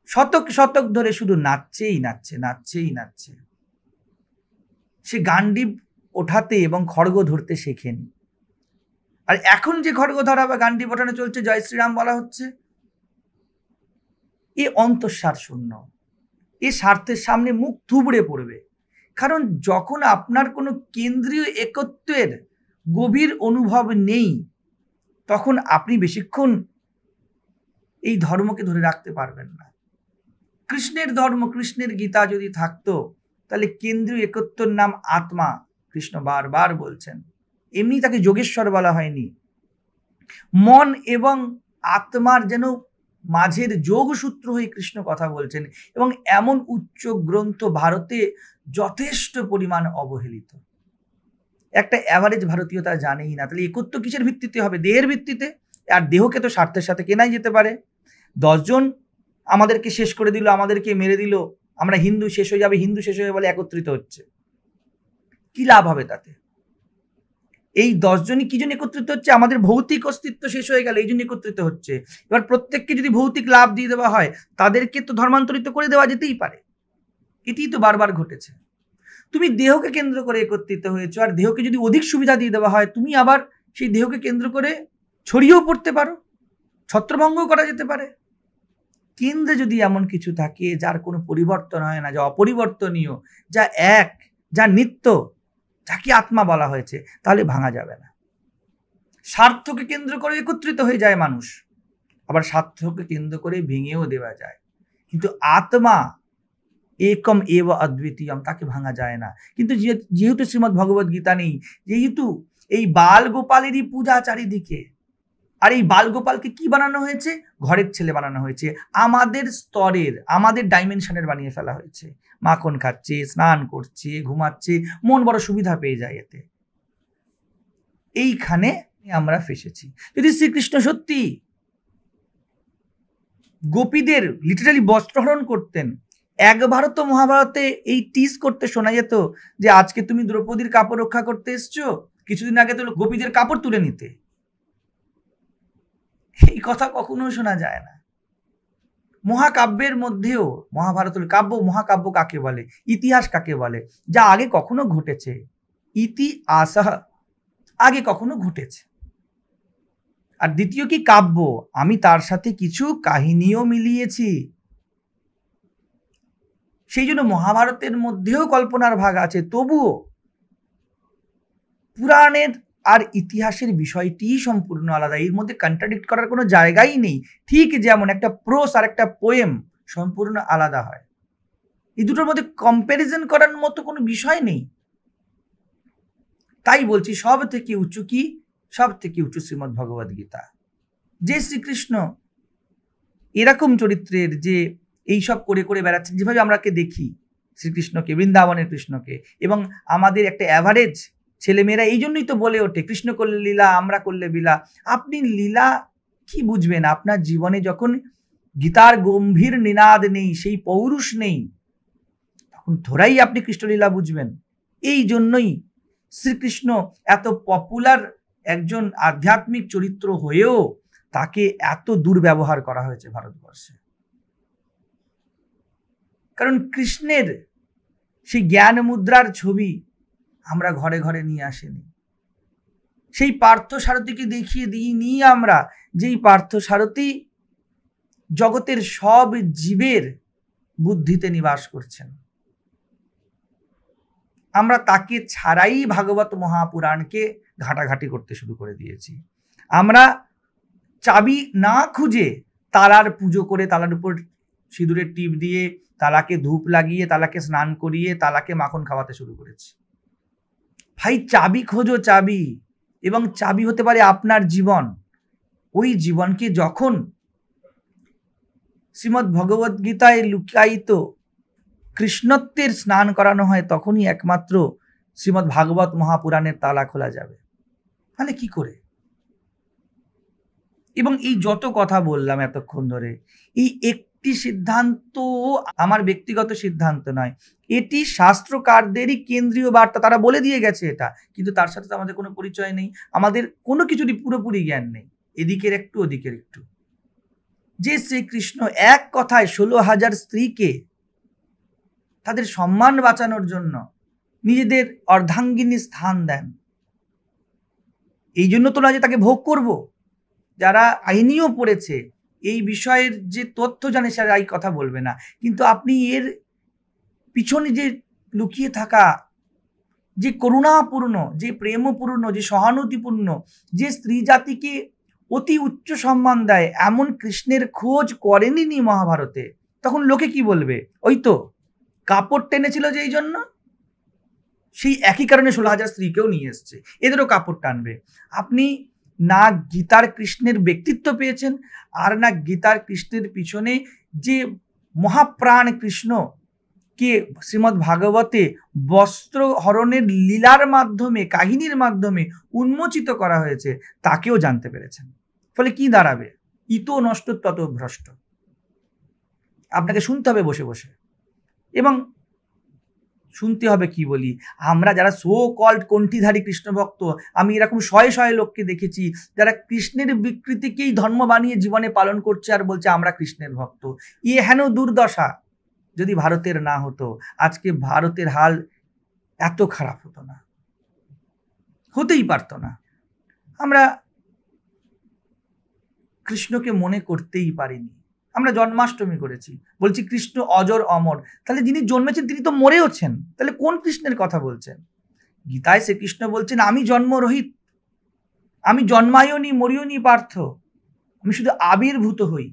শতক শতক ধরে শুধু নাচছেই নাচছে, নাচছেই নাচছে। সে গান্ডীব ওঠাতে এবং খড়গ ধরতে শেখেনি। আর এখন যে খড়গ ধরা বা গান্ডীব ওঠানো চলছে, জয় শ্রীরাম বলা হচ্ছে, এ অন্তঃসার শূন্য। এ স্বার্থের সামনে মুখ থুবড়ে পড়বে। কারণ যখন আপনার কোনো কেন্দ্রীয় একত্বের গভীর অনুভব নেই, তখন আপনি বেশিক্ষণ এই ধর্মকে ধরে রাখতে পারবেন না। কৃষ্ণের ধর্ম, কৃষ্ণের গীতা যদি থাকতো, তাহলে কেন্দ্রীয় একত্বর নাম আত্মা। কৃষ্ণ বারবার বলছেন, এমনি তাকে যোগেশ্বর বলা হয়নি। মন এবং আত্মার যেন মাঝের যোগসূত্র হয়ে কৃষ্ণ কথা বলছেন, এবং এমন উচ্চ গ্রন্থ ভারতে যথেষ্ট পরিমাণ অবহেলিত। একটা অ্যাভারেজ ভারতীয় তা জানেই না। তাহলে একত্ব কিসের ভিত্তিতে হবে? দেহের ভিত্তিতে। আর দেহকে তো স্বার্থের সাথে কেনাই যেতে পারে। 10 জন আমাদেরকে শেষ করে দিল, আমাদেরকে মেরে দিল, আমরা হিন্দু শেষ হয়ে যাবে, হিন্দু শেষ হয়ে বলে একত্রিত হচ্ছে, কি লাভ হবে তাতে? এই 10 জনই কি জন্য একত্রিত হচ্ছে? আমাদের ভৌতিক অস্তিত্ব শেষ হয়ে গেল, এই জন্য একত্রিত হচ্ছে। এবার প্রত্যেককে যদি ভৌতিক লাভ দিয়ে দেওয়া হয়, তাদেরকে তো ধর্মান্তরিত করে দেওয়া যেতেই পারে। এটিই তো বারবার ঘটেছে। তুমি দেহকে কেন্দ্র করে একত্রিত হয়েছো, আর দেহকে যদি অধিক সুবিধা দিয়ে দেওয়া হয়, তুমি আবার সেই দেহকে কেন্দ্র করে ছড়িয়েও পড়তে পারো, ছত্রভঙ্গও করা যেতে পারে। কেন্দ্রে যদি এমন কিছু থাকে যার কোনো পরিবর্তন হয় না, যা অপরিবর্তনীয়, যা এক, যা নিত্য, যাকে আত্মা বলা হয়েছে, তাহলে ভাঙা যাবে না। স্বার্থকে কেন্দ্র করে একত্রিত হয়ে যায় মানুষ, আবার স্বার্থকে কেন্দ্র করে ভেঙেও দেওয়া যায়। কিন্তু আত্মা একম এব অদ্বিতীয়ম, তাকে ভাঙা যায় না। কিন্তু যেহেতু শ্রীমদ্ ভগবদ গীতা নেই, যেহেতু এই বাল গোপালেরই পূজা চারিদিকে, আর এই বাল গোপালকে কি বানানো হয়েছে? ঘরের ছেলে বানানো হয়েছে, আমাদের স্তরের, আমাদের ডাইমেনশনের বানিয়ে ফেলা হয়েছে। মাখন খাচ্ছে, স্নান করছে, ঘুমাচ্ছে, মন বড় সুবিধা পেয়ে যায় এতে। এইখানে আমরা ফেসেছি। যদি শ্রীকৃষ্ণ সত্যি গোপীদের লিটারালি বস্ত্রহরণ করতেন, একবারও তো মহাভারতে এই টিজ করতে শোনা যেত যে আজকে তুমি দ্রৌপদীর কাপড় রক্ষা করতে এসছো, কিছুদিন আগে তো গোপীদের কাপড় তুলে নিতে। এই কথা কখনো শোনা যায় না। মহাকাব্যের মধ্যেও, মহাভারত কাব্য, মহাকাব্য কাকে বলে, ইতিহাস কাকে বলে, যা আগে কখনো ঘটেছে। ইতিহাস আগে কখনো ঘটেছে। আর দ্বিতীয় কি কাব্য, আমি তার সাথে কিছু কাহিনীও মিলিয়েছি। সেই জন্য মহাভারতের মধ্যেও কল্পনার ভাগ আছে, তবুও পুরাণের আর ইতিহাসের বিষয়টি সম্পূর্ণ আলাদা। এর মধ্যে কন্ট্রাডিক্ট করার কোনো জায়গাই নেই। ঠিক যেমন একটা প্রোস আর একটা পোয়েম সম্পূর্ণ আলাদা হয়, এই দুটোর মধ্যে কম্প্যারিজন করার মতো কোনো বিষয় নেই। তাই বলছি, সব থেকে উঁচু কি? সব থেকে উঁচু শ্রীমদ্ ভগবদ গীতা। যে শ্রীকৃষ্ণ এরকম চরিত্রের, যে এইসব করে করে বেড়াচ্ছেন, যেভাবে আমরাকে দেখি শ্রীকৃষ্ণকে, বৃন্দাবনের কৃষ্ণকে, এবং আমাদের একটা অ্যাভারেজ ছেলেমেয়েরা এই জন্যই তো বলে ওঠে, কৃষ্ণ করলে লীলা, আমরা করলে লীলা। আপনি লীলা কি বুঝবেন? আপনার জীবনে যখন গীতার গম্ভীর নিনাদ নেই, সেই পৌরুষ নেই, তখন থোড়াই আপনি কৃষ্ণলীলা বুঝবেন। এই জন্যই শ্রীকৃষ্ণ এত পপুলার একজন আধ্যাত্মিক চরিত্র হয়েও তাকে এত দুর্ব্যবহার করা হয়েছে ভারতবর্ষে। কারণ কৃষ্ণের সেই জ্ঞান মুদ্রার ছবি আমরা ঘরে ঘরে নিয়ে আসিনি। সেই পার্থ সারথীকে দেখিয়ে দিইনি আমরা, যেই পার্থ সারথী জগতের সব জীবের বুদ্ধিতে নিবাস করছেন। আমরা তাকে ছাড়াই ভাগবত মহাপুরাণকে ঘাটাঘাটি করতে শুরু করে দিয়েছি। আমরা চাবি না খুঁজে তালার পুজো করে, তালার উপর সিঁদুরের টিপ দিয়ে, তালাকে ধূপ লাগিয়ে, তালাকে স্নান করিয়ে, তালাকে মাখন খাওয়াতে শুরু করেছি। ভাই চাবি খোঁজো, চাবি, এবং চাবি হতে পারে আপনার জীবন। ওই জীবনকে যখন শ্রীমদ্ ভগবদ গীতায় লুকায়িত কৃষ্ণত্বের স্নান করানো হয়, তখনই একমাত্র শ্রীমদ্ ভাগবত মহাপুরাণের তালা খোলা যাবে। তাহলে কি করে? এবং এই যত কথা বললাম এতক্ষণ ধরে, এই একটি সিদ্ধান্ত আমার ব্যক্তিগত সিদ্ধান্ত নয়, এটি শাস্ত্রকারদেরই কেন্দ্রীয় বার্তা। তারা বলে দিয়ে গেছে এটা, কিন্তু তার সাথে তো আমাদের কোনো পরিচয় নেই, আমাদের কোনো কিছুরই পুরোপুরি জ্ঞান নেই, এদিকের একটু ওদিকের একটু। যে শ্রীকৃষ্ণ এক কথায় 16,000 স্ত্রীকে তাদের সম্মান বাঁচানোর জন্য নিজেদের অর্ধাঙ্গিনী স্থান দেন, এই জন্য তো না যে তাকে ভোগ করব। যারা আইনিও পড়েছে, এই বিষয়ের যে তথ্য জানে সেটা এই কথা বলবে না, কিন্তু আপনি এর পিছনে যে লুকিয়ে থাকা যে করুণাপূর্ণ, যে প্রেমপূর্ণ, যে সহানুভূতিপূর্ণ, যে স্ত্রী জাতিকে অতি উচ্চ সম্মান দেয়, এমন কৃষ্ণের খোঁজ করেনি মহাভারতে, তখন লোকে কি বলবে? ওই তো কাপড় টেনেছিল যে এই জন্য, সেই একই কারণে 16,000 স্ত্রীকেও নিয়ে এসছে, এদেরও কাপড় টানবে। আপনি না গীতার কৃষ্ণের ব্যক্তিত্ব পেয়েছেন, আর না গীতার কৃষ্ণের পিছনে যে মহাপ্রাণ কৃষ্ণ কে শ্রীমদ্ ভাগবতে বস্ত্র হরণের লীলার মাধ্যমে, কাহিনীর মাধ্যমে উন্মোচিত করা হয়েছে, তাকেও জানতে পেরেছেন। ফলে কি দাঁড়াবে? ইতো নষ্ট তত ভ্রষ্ট। আপনাকে শুনতে হবে বসে বসে, এবং শুনতে হবে কি বলি। আমরা যারা সো কল্ড কণ্ঠীধারী কৃষ্ণ ভক্ত, আমি এরকম শয়ে শয়ে লোককে দেখেছি যারা কৃষ্ণের বিকৃতিকেই ধর্ম বানিয়ে জীবনে পালন করছে আর বলছে আমরা কৃষ্ণের ভক্ত। এ হেন দুর্দশা যদি ভারতের না হতো, আজকে ভারতের হাল এত খারাপ হতো না, হতেই পারতো না। আমরা কৃষ্ণকে মনে করতেই পারিনি। আমরা জন্মাষ্টমী করেছি, বলছি কৃষ্ণ অজর অমর, তাহলে যিনি জন্মেছেন তিনি তো মরেওছেন, তাহলে কোন কৃষ্ণের কথা বলছেন? গীতায় শ্রীকৃষ্ণ বলছেন আমি জন্মরহিত, আমি জন্মায়নি মরিয়নি পার্থ, আমি শুধু আবির্ভূত হই।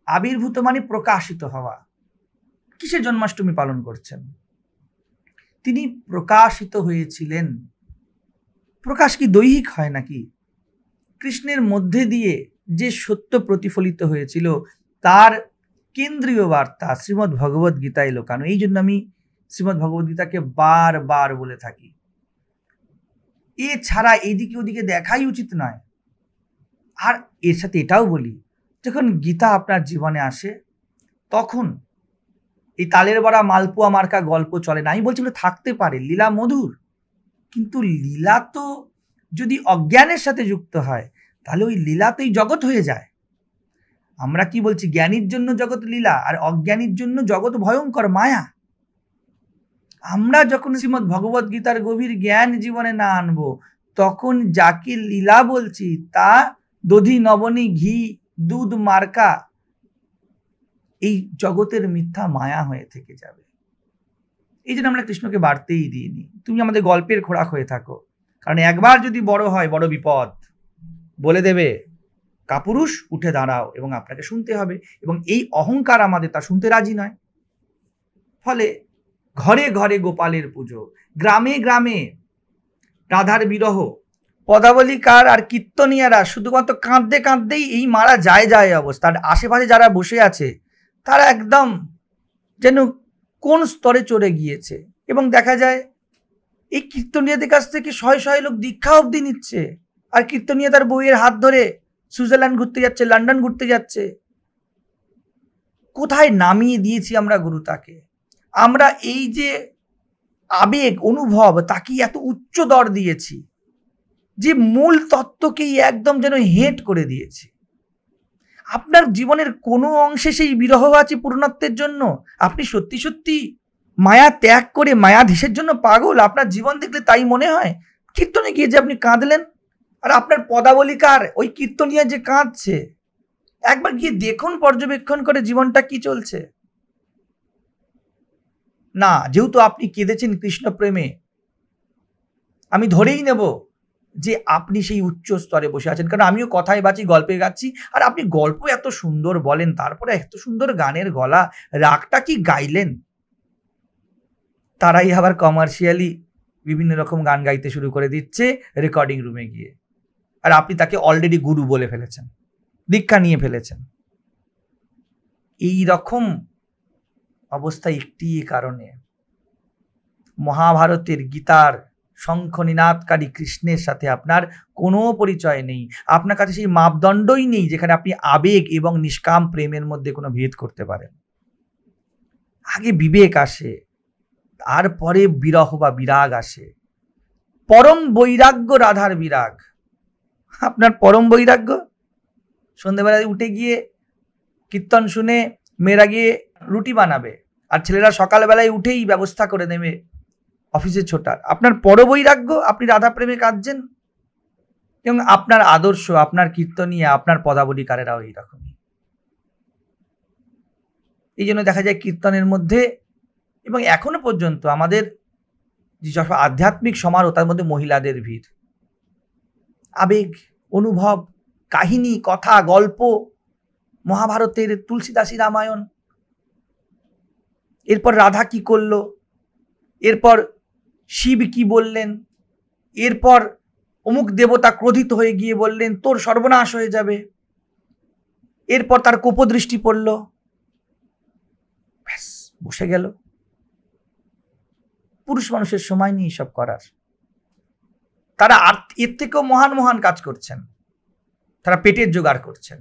আবির্ভূত মানে প্রকাশিত হওয়া। কিসের জন্মাষ্টমী পালন করছেন? তিনি প্রকাশিত হয়েছিলেন। প্রকাশ কি দৈহিক হয় নাকি? কৃষ্ণের মধ্যে দিয়ে যে সত্য প্রতিফলিত হয়েছিল, তার কেন্দ্রীয় বার্তা শ্রীমদ্ ভগবদ গীতায় লোকানো। এই জন্য আমি শ্রীমদ্ ভগবদ গীতাকে বারবার বলে থাকি, এছাড়া এইদিকে ওদিকে দেখাই উচিত নয়। আর এর সাথে এটাও বলি, যখন গীতা আপনার জীবনে আসে, তখন এই তালের বড়া মালপোয়া মার্কা গল্প চলে না। আমি বলছি থাকতে পারে, লীলা মধুর, কিন্তু লীলা তো যদি অজ্ঞানের সাথে যুক্ত হয়, তাহলে ওই লীলাতেই জগৎ হয়ে যায়। আমরা কি বলছি? জ্ঞানীর জন্য জগৎ লীলা, আর অজ্ঞানীর জন্য জগৎ ভয়ঙ্কর মায়া। আমরা যখন শ্রীমদ্ ভগবদ গীতার গভীর জ্ঞান জীবনে না আনবো, তখন যাকে লীলা বলছি তা দধি নবনী ঘি দুধ মার্কা এই জগতের মিথ্যা মায়া হয়ে থেকে যাবে। এই জন্য আমরা কৃষ্ণকে বাড়তেই দিইনি। তুমি আমাদের গল্পের খোরাক হয়ে থাকো, কারণ একবার যদি বড় হয় বড় বিপদ। বলে দেবে কাপুরুষ উঠে দাঁড়াও, এবং আপনাকে শুনতে হবে, এবং এই অহংকার আমাদের তা শুনতে রাজি নয়। ফলে ঘরে ঘরে গোপালের পুজো, গ্রামে গ্রামে রাধার বিরহ, পদাবলিকার আর কীর্তনিয়ারা শুধুমাত্র কাঁদতে কাঁদতেই এই মারা যায় যায় অবস্থা। আর আশেপাশে যারা বসে আছে তারা একদম যেন কোন স্তরে চড়ে গিয়েছে। এবং দেখা যায় এই কীর্তনিয়াদের কাছ থেকে শয়ে শয়ে লোক দীক্ষা অবধি নিচ্ছে, আর কীর্তনিয়া তার বউয়ের হাত ধরে সুইজারল্যান্ড ঘুরতে যাচ্ছে, লন্ডন ঘুরতে যাচ্ছে। কোথায় নামিয়ে দিয়েছি আমরা গুরুতাকে। আমরা এই যে আবেগ অনুভব তাকে এত উচ্চ দর দিয়েছি যে মূল তত্ত্বকেই একদম যেন হেট করে দিয়েছি। আপনার জীবনের কোনো অংশে সেই বিরহ আছে পূর্ণত্বের জন্য? আপনি সত্যি সত্যি মায়া ত্যাগ করে মায়াধীশের জন্য পাগল? আপনার জীবন দেখলে তাই মনে হয়? কীর্তনে গিয়ে যে আপনি কাঁদলেন, আর আপনার পদাবলিকার ওই কীর্তনিয়া যে কাঁদছে, একবার গিয়ে দেখুন, পর্যবেক্ষণ করে জীবনটা কি চলছে। না, যেহেতু আপনি কেঁদেছেন কৃষ্ণ প্রেমে, আমি ধরেই নেব যে আপনি সেই উচ্চ স্তরে বসে আছেন। কারণ আমিও কথায় বাঁচি, গল্পে গাচ্ছি, আর আপনি গল্প এত সুন্দর বলেন, তারপরে এত সুন্দর গানের গলা, রাগটা কি গাইলেন। তারাই আবার কমার্শিয়ালি বিভিন্ন রকম গান গাইতে শুরু করে দিচ্ছে রেকর্ডিং রুমে গিয়ে, আর আপনি তাকে অলরেডি গুরু বলে ফেলেছেন, দীক্ষা নিয়ে ফেলেছেন। এই রকম অবস্থা একটি কারণে, মহাভারতের গীতার শঙ্খ নিনাদকারী কৃষ্ণের সাথে আপনার কোনো পরিচয় নেই। আপনার কাছে সেই মাপদণ্ডই নেই যেখানে আপনি আবেগ এবং নিষ্কাম প্রেমের মধ্যে কোনো ভেদ করতে পারেন। আগে বিবেক আসে, তারপরে বিরহ বা বিরাগ আসে। পরম বৈরাগ্য রাধার বিরাগ। আপনার পরম বৈরাগ্য, সন্ধ্যেবেলায় উঠে গিয়ে কীর্তন শুনে মেয়েরা গিয়ে রুটি বানাবে, আর ছেলেরা সকালবেলায় উঠেই ব্যবস্থা করে নেবে অফিসে ছোটার। আপনার পরবৈরাগ্য, আপনি রাধা প্রেমে কাঁদছেন। এবং আপনার আদর্শ, আপনার কীর্তনীয়, আপনার পদাবলিকারেরাও এইরকমই। এই জন্য দেখা যায় কীর্তনের মধ্যে, এবং এখনো পর্যন্ত আমাদের যে আধ্যাত্মিক সমারোহ, তার মধ্যে মহিলাদের ভিড়। আবেগ, অনুভব, কাহিনী, কথা, গল্প, মহাভারতের তুলসীদাসী রামায়ণ, এরপর রাধা কি করলো, এরপর শিব কি বললেন, এরপর অমুক দেবতা ক্রোধিত হয়ে গিয়ে বললেন তোর সর্বনাশ হয়ে যাবে, এরপর তার কোপদৃষ্টি পড়ল, ব্যাস বসে গেল। পুরুষ মানুষের সময় নেই সব করার। তারা এর থেকেও মহান মহান কাজ করছেন। তারা পেটের জোগাড় করছেন।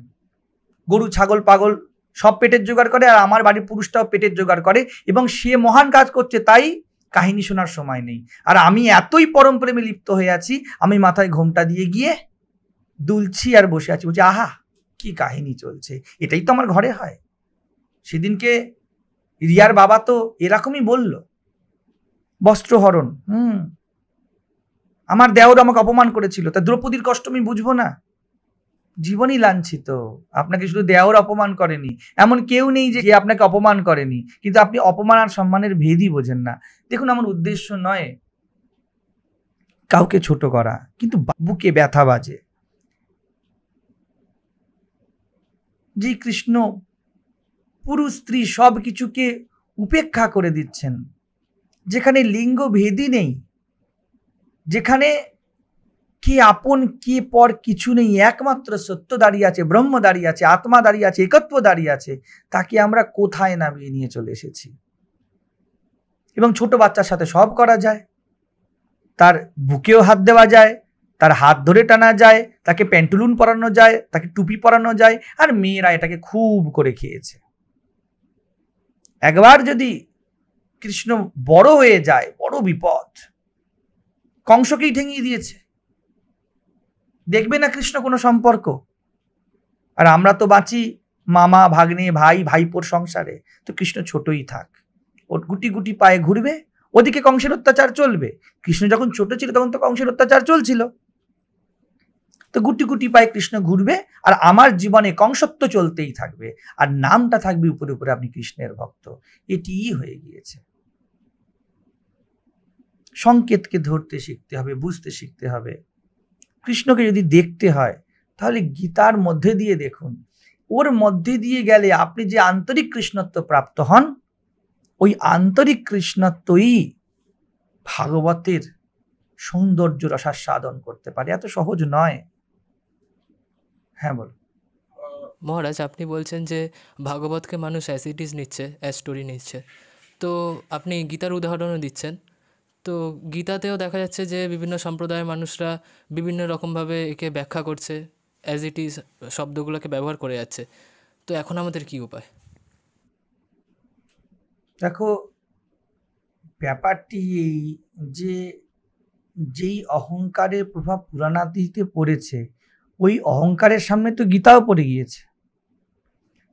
গরু ছাগল পাগল সব পেটের জোগাড় করে, আর আমার বাড়ির পুরুষটাও পেটের জোগাড় করে, এবং সে মহান কাজ করছে, তাই কাহিনী শোনার সময় নেই। আর আমি এতই পরম প্রেমে লিপ্ত হয়ে আছি, আমি মাথায় ঘোমটা দিয়ে গিয়ে দুলছি আর বসে আছি, বলছি আহা কি কাহিনী চলছে। এটাই তো আমার ঘরে হয়। সেদিনকে রিয়ার বাবা তো এরকমই বলল, বস্ত্রহরণ। আমার দেওর আমাকে অপমান করেছিল, তা দ্রৌপদীর কষ্ট আমি বুঝবো না? জীবনই লাঞ্ছিত। আপনাকে শুধু দেওর অপমান করেনি, এমন কেউ নেই যে আপনাকে অপমান করেনি, কিন্তু আপনি অপমান আর সম্মানের ভেদই বোঝেন না। দেখুন, আমার উদ্দেশ্য নয় কাউকে ছোট করা, কিন্তু বুকে ব্যথা বাজে যে কৃষ্ণ পুরুষ স্ত্রী সব কিছুকে উপেক্ষা করে দিচ্ছেন, যেখানে লিঙ্গ ভেদই নেই, যেখানে কে আপন কে পর কিছু নেই, একমাত্র সত্য দাঁড়িয়ে আছে, ব্রহ্ম দাঁড়িয়ে আছে, আত্মা দাঁড়িয়ে আছে, একত্ব দাঁড়িয়ে আছে, তাকে আমরা কোথায় নামিয়ে নিয়ে চলে এসেছি। এবং ছোট বাচ্চার সাথে সব করা যায়, তার বুকেও হাত দেওয়া যায়, তার হাত ধরে টানা যায়, তাকে প্যান্টুলুন পরানো যায়, তাকে টুপি পরানো যায়, আর মেয়েরা এটাকে খুব করে খেয়েছে। একবার যদি কৃষ্ণ বড় হয়ে যায়, বড় বিপদ। কংসকেই ঠেঙিয়ে দিয়েছে, দেখবে না কৃষ্ণ কোনো সম্পর্ক। আর আমরা তো বাঁচি মামা ভাগ্নে ভাই ভাইপোর সংসারে। তো কৃষ্ণ ছোটই থাক, ওর গুটি গুটি পায়ে ঘুরবে, ওদিকে কংসের অত্যাচার চলবে। কৃষ্ণ যখন ছোট ছিল তখন তো কংসের অত্যাচার চলছিল, তো গুটি গুটি পায়ে কৃষ্ণ ঘুরবে, আর আমার জীবনে কংসত্ব চলতেই থাকবে, আর নামটা থাকবে উপরে উপরে আপনি কৃষ্ণের ভক্ত। এটিই হয়ে গিয়েছে। সংকেতকে ধরতে শিখতে হবে, বুঝতে শিখতে হবে। কৃষ্ণকে যদি দেখতে হয় তাহলে গীতার মধ্যে দিয়ে দেখুন। ওর মধ্যে দিয়ে গেলে আপনি যে আন্তরিক কৃষ্ণত্ব প্রাপ্ত হন, ওই আন্তরিক কৃষ্ণত্বই ভাগবতের সৌন্দর্য রসাস্বাদন করতে পারে। এত সহজ নয়। হ্যাঁ বল। মহারাজ, আপনি বলছেন যে ভাগবতকে মানুষ অ্যাজ ইট ইজ নিচ্ছে, অ্যাজ স্টোরি নিচ্ছে, তো আপনি গীতার উদাহরণও দিচ্ছেন। তো গীতাতেও দেখা যাচ্ছে যে বিভিন্ন সম্প্রদায়ের মানুষরা বিভিন্ন রকমভাবে একে ব্যাখ্যা করছে, অ্যাজ ইট ইজ শব্দগুলোকে ব্যবহার করে যাচ্ছে। তো এখন আমাদের কি উপায়? দেখো, ব্যাপারটি এই যে যেই অহংকারের প্রভাব পুরাণাদিতে পড়েছে, ওই অহংকারের সামনে তো গীতাও পড়ে গিয়েছে।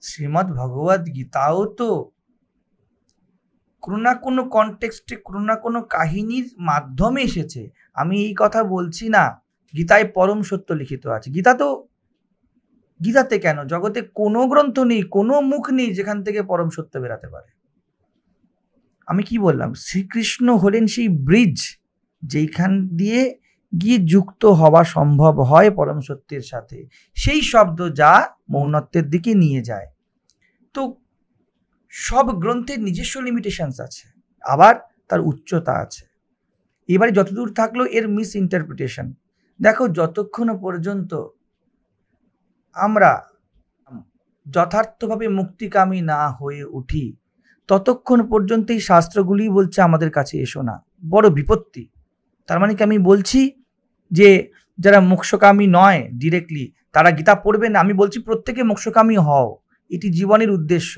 শ্রীমদ্ ভগবদ গীতাও তো কোনো না কোনো কনটেক্সটে, কোনো না কোনো কাহিনীর মাধ্যমে এসেছে। আমি এই কথা বলছি না গীতায় পরম সত্য লিখিত আছে। গীতাতে কেন, জগতে কোনো গ্রন্থ নেই, কোনো মুখ নেই যেখান থেকে পরম সত্য বেরাতে পারে। আমি কি বললাম, শ্রীকৃষ্ণ হলেন সেই ব্রিজ যেইখান দিয়ে গিয়ে যুক্ত হওয়া সম্ভব হয় পরম সত্যের সাথে, সেই শব্দ যা মৌনত্বের দিকে নিয়ে যায়। তো সব গ্রন্থের নিজস্ব লিমিটেশনস আছে, আবার তার উচ্চতা আছে। এবারে যতদূর থাকলো এর মিস ইন্টারপ্রিটেশন। দেখো, যতক্ষণ পর্যন্ত আমরা যথার্থভাবে মুক্তিকামী না হয়ে উঠি, ততক্ষণ পর্যন্ত এই শাস্ত্রগুলি বলছে আমাদের কাছে এসো না, বড় বিপত্তি। তার মানে কি আমি বলছি যে যারা মোক্ষকামী নয় ডিরেক্টলি তারা গীতা পড়বে না? আমি বলছি প্রত্যেকে মোক্ষকামী হও, এটি জীবনের উদ্দেশ্য।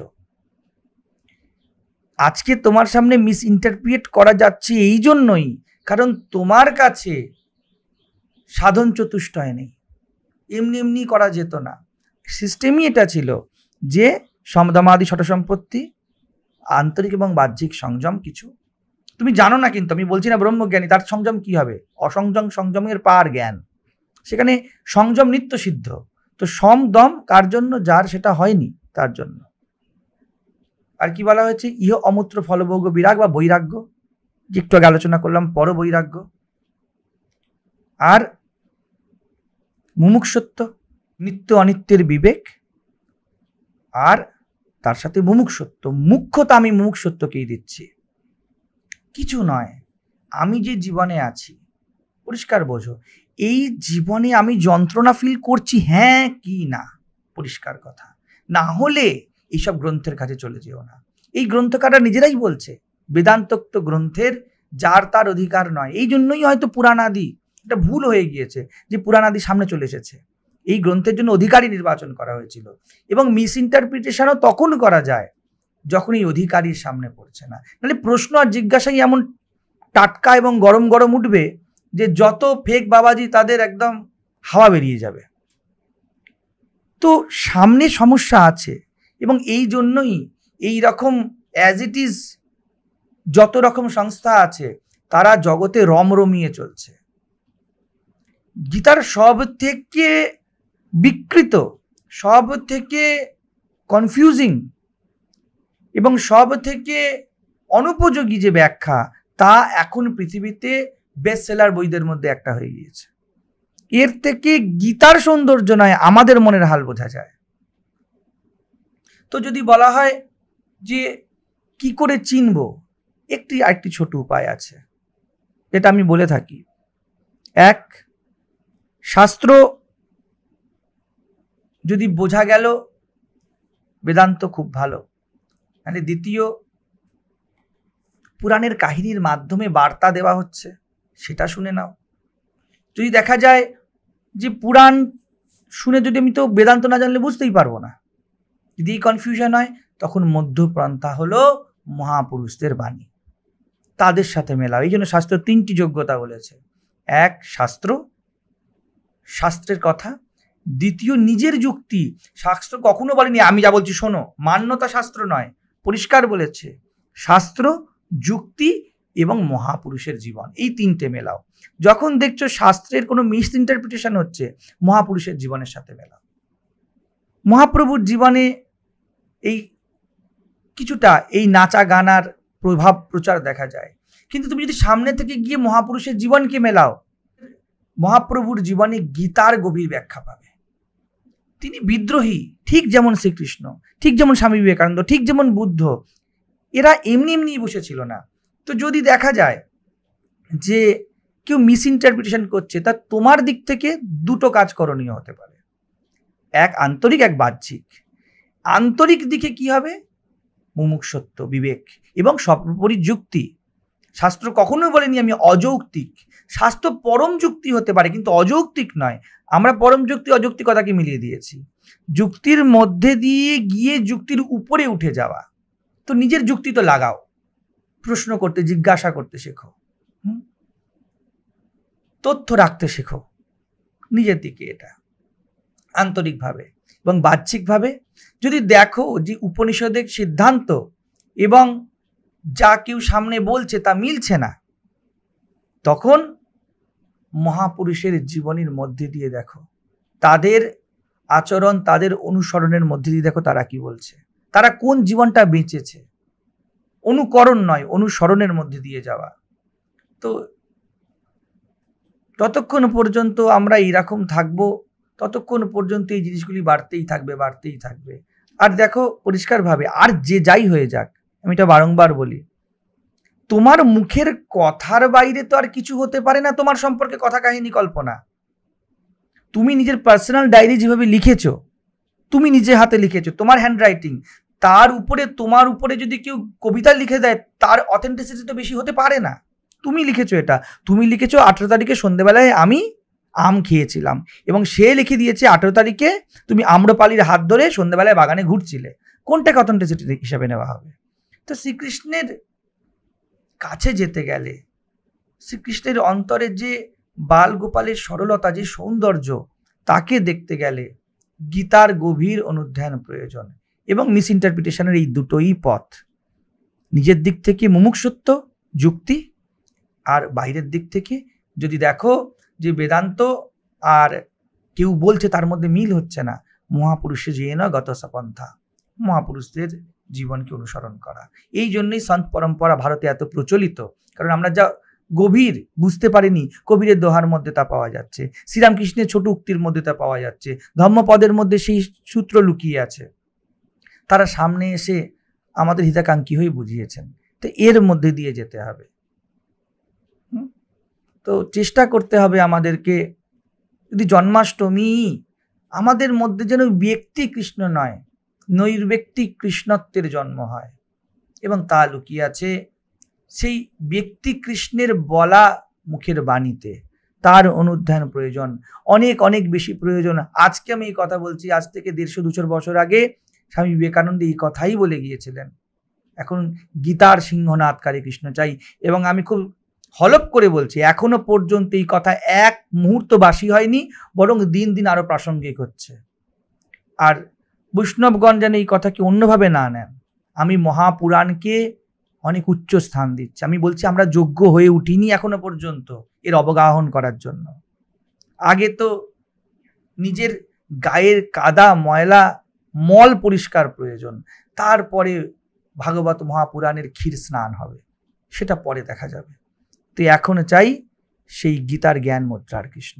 আজকে তোমার সামনে মিস ইন্টারপ্রিট করা যাচ্ছে এই জন্যই কারণ তোমার কাছে সাধন চতুষ্টয় নেই। এমনি এমনি করা যেত না, সিস্টেমই এটা ছিল যে সমদমাদি ষট সম্পত্তি, আন্তরিক এবং বাহ্যিক সংযম কিছু। তুমি জানো না, কিন্তু আমি বলছি না ব্রহ্মজ্ঞানী তার সংযম কি হবে, অসংযম সংযমের পার জ্ঞান, সেখানে সংযম নিত্য সিদ্ধ। তো সম দম কার জন্য, যার সেটা হয়নি তার জন্য। আর কি বলা হয়েছে, ইহ অমূত্র ফলভোগ বিরাগ বা বৈরাগ্য, যে একটু আগে আলোচনা করলাম, পর বৈরাগ্য। আর মুমুক্ষুত্ব, নিত্য অনিত্যের বিবেক, আর তার সাথে মুমুক্ষুত্ব। মুখ্যতা আমি মুমুক্ষুত্বকেই দিচ্ছি, কিছু নয়। আমি যে জীবনে আছি, পরিষ্কার বোঝো, এই জীবনে আমি যন্ত্রণা ফিল করছি, হ্যাঁ কি না, পরিষ্কার কথা। না হলে এইসব গ্রন্থের কাছে চলে যেও না। এই গ্রন্থকাররা নিজেরাই বলছে বেদান্তোক্ত গ্রন্থের যার তার অধিকার নয়। এই জন্যই হয়তো পুরাণাদি, এটা ভুল হয়ে গিয়েছে যে পুরাণাদি সামনে চলে এসেছে। এই গ্রন্থের জন্য অধিকারী নির্বাচন করা হয়েছিল, এবং মিস ইন্টারপ্রিটেশনও তখন করা যায় যখন এই অধিকারীর সামনে পড়ছে না। নাহলে প্রশ্ন আর জিজ্ঞাসাই এমন টাটকা এবং গরম গরম উঠবে যে যত ফেক বাবাজি তাদের একদম হাওয়া বেরিয়ে যাবে। তো সামনে সমস্যা আছে, এবং এই জন্যই এই রকম অ্যাজ ইট ইজ যত রকম সংস্থা আছে তারা জগতে রমরমিয়ে চলছে। গীতার সব থেকে বিকৃত, সব থেকে কনফিউজিং এবং সব থেকে অনুপযোগী যে ব্যাখ্যা, তা এখন পৃথিবীতে বেস্ট সেলার বইদের মধ্যে একটা হয়ে গিয়েছে। এর থেকে গীতার সৌন্দর্য নয়, আমাদের মনের হাল বোঝা যায়। তো যদি বলা হয় যে কি করে চিনব, আরেকটি ছোট উপায় আছে যেটা আমি বলে থাকি। এক, শাস্ত্র যদি বোঝা গেল বেদান্ত খুব ভালো, মানে দ্বিতীয় পুরাণের কাহিনীর মাধ্যমে বার্তা দেওয়া হচ্ছে, সেটা শুনে নাও। যদি দেখা যায় যে পুরাণ শুনে যদি আমি তো বেদান্ত না জানলে বুঝতেই পারবো না, যদি এই কনফিউশন হয়, তখন মধ্যপ্রান্তা হলো মহাপুরুষদের বাণী, তাদের সাথে মেলাও। এই জন্য শাস্ত্র 3টি যোগ্যতা বলেছে। এক, শাস্ত্রের কথা। দ্বিতীয়, নিজের যুক্তি। শাস্ত্র কখনো বলেনি আমি যা বলছি শোনো, মান্যতা শাস্ত্র নয়, পরিষ্কার বলেছে শাস্ত্র, যুক্তি এবং মহাপুরুষের জীবন, এই 3টে মেলাও। যখন দেখছো শাস্ত্রের কোনো মিস ইন্টারপ্রিটেশন হচ্ছে, মহাপুরুষের জীবনের সাথে মেলাও। মহাপ্রভুর জীবনে এই কিছুটা এই নাচা গানার প্রভাব প্রচার দেখা যায়, কিন্তু তুমি যদি সামনে থেকে গিয়ে মহাপুরুষের জীবনকে মেলাও, মহাপ্রভুর জীবনে গীতার গভীর ব্যাখ্যা পাবে। তিনি বিদ্রোহী, ঠিক যেমন শ্রীকৃষ্ণ, ঠিক যেমন স্বামী বিবেকানন্দ, ঠিক যেমন বুদ্ধ। এরা এমনি এমনি বসেছিল না। তো যদি দেখা যায় যে কেউ মিস ইন্টারপ্রিটেশন করছে, তা তোমার দিক থেকে 2টো কাজ করণীয় হতে পারে। এক আন্তরিক, এক বাহ্যিক। আন্তরিক দিকে কি হবে, মুমুক্ষুত্ব, বিবেক এবং সর্বোপরি যুক্তি। শাস্ত্র কখনোই বলেনি আমি অযৌক্তিক। শাস্ত্র পরম যুক্তি হতে পারে, কিন্তু অযৌক্তিক নয়। আমরা পরম যুক্তি অযৌক্তিকতাকে মিলিয়ে দিয়েছি। যুক্তির মধ্যে দিয়ে গিয়ে যুক্তির উপরে উঠে যাওয়া, তো নিজের যুক্তি তো লাগাও, প্রশ্ন করতে, জিজ্ঞাসা করতে শেখো, তথ্য রাখতে শেখো নিজের দিকে, এটা আন্তরিকভাবে এবং বাহ্যিকভাবে যদি দেখো যে উপনিষদের সিদ্ধান্ত এবং যা কেউ সামনে বলছে তা মিলছে না, তখন মহাপুরুষের জীবনীর মধ্যে দিয়ে দেখো, তাদের আচরণ, তাদের অনুসরণের মধ্যে দিয়ে দেখো তারা কি বলছে, তারা কোন জীবনটা বেঁচেছে। অনুকরণ নয়, অনুসরণের মধ্যে দিয়ে যাওয়া। তো ততক্ষণ পর্যন্ত আমরা এইরকম থাকবো, ততক্ষণ পর্যন্ত এই জিনিসগুলি বাড়তেই থাকবে, বাড়তেই থাকবে। আর দেখো পরিষ্কারভাবে, আর যে যাই হয়ে যাক, আমি এটা বারংবার বলি, তোমার মুখের কথার বাইরে তো আর কিছু হতে পারে না তোমার সম্পর্কে কথা কাহিনী কল্পনা। তুমি নিজের পার্সোনাল ডায়েরি যেভাবে লিখেছো, তুমি নিজে হাতে লিখেছো, তোমার হ্যান্ডরাইটিং, তার উপরে তোমার উপরে যদি কেউ কবিতা লিখে দেয়, তার অথেন্টিসিটি তো বেশি হতে পারে না। তুমি লিখেছো, এটা তুমি লিখেছো 18 তারিখে সন্ধ্যেবেলায় আমি আম খেয়েছিলাম, এবং সে লিখে দিয়েছে 18 তারিখে তুমি আম্রপালির হাত ধরে সন্ধ্যেবেলায় বাগানে ঘুরছিলে। কোনটাকে অথেন্টিসিটি হিসাবে নেওয়া হবে? তো শ্রীকৃষ্ণের কাছে যেতে গেলে, শ্রীকৃষ্ণের অন্তরের যে বাল গোপালের সরলতা, যে সৌন্দর্য, তাকে দেখতে গেলে গীতার গভীর অনুধ্যান প্রয়োজন, এবং মিসইন্টারপ্রিটেশনের এই দুটোই পথ। নিজের দিক থেকে মুমুক্ষুত্ব, যুক্তি, আর বাইরের দিক থেকে যদি দেখো যে বেদান্ত আর কেউ বলছে তার মধ্যে মিল হচ্ছে না, মহাপুরুষে যে না গত সপন্থা, মহাপুরুষদের জীবনকে অনুসরণ করা। এই জন্যই সন্ত পরম্পরা ভারতে এত প্রচলিত, কারণ আমরা যা গভীর বুঝতে পারিনি, কবিরের দোহার মধ্যে তা পাওয়া যাচ্ছে, শ্রীরামকৃষ্ণের ছোট উক্তির মধ্যে তা পাওয়া যাচ্ছে, ধম্মপদের মধ্যে সেই সূত্র লুকিয়ে আছে। তারা সামনে এসে আমাদের হিতাকাঙ্ক্ষী হয়ে বুঝিয়েছেন। তো এর মধ্যে দিয়ে যেতে হবে। তো চেষ্টা করতে হবে আমাদেরকে, যদি জন্মাষ্টমী আমাদের মধ্যে যেন ব্যক্তি কৃষ্ণ নয়, নৈর্ব্যক্তিক কৃষ্ণত্বের জন্ম হয়, এবং তা লুকিয়ে আছে সেই ব্যক্তি কৃষ্ণের বলা মুখের বাণীতে। তার অনুধ্যান প্রয়োজন, অনেক অনেক বেশি প্রয়োজন। আজকে আমি এই কথা বলছি, আজ থেকে 150-200 বছর আগে স্বামী বিবেকানন্দ এই কথাই বলে গিয়েছিলেন। এখন গীতার সিংহনাদকারী কৃষ্ণ চাই, এবং আমি খুব হলপ করে বলছি, এখনো পর্যন্ত এই কথা এক মুহূর্ত বাসি হয়নি, বরং দিন দিন আরো প্রাসঙ্গিক হচ্ছে। আর বৈষ্ণবগণ যেন এই কথাকে অন্যভাবে না নেন। আমি মহাপুরাণকে অনেক উচ্চ স্থান দিচ্ছি। আমি বলছি আমরা যোগ্য হয়ে উঠিনি এখনো পর্যন্ত এর অবগাহন করার জন্য। আগে তো নিজের গায়ের কাদা ময়লা মল পরিষ্কার প্রয়োজন, তারপরে ভাগবত মহাপুরাণের ক্ষীর স্নান হবে, সেটা পরে দেখা যাবে। তো এখন চাই সেই গীতার জ্ঞান মুদ্রার কৃষ্ণ।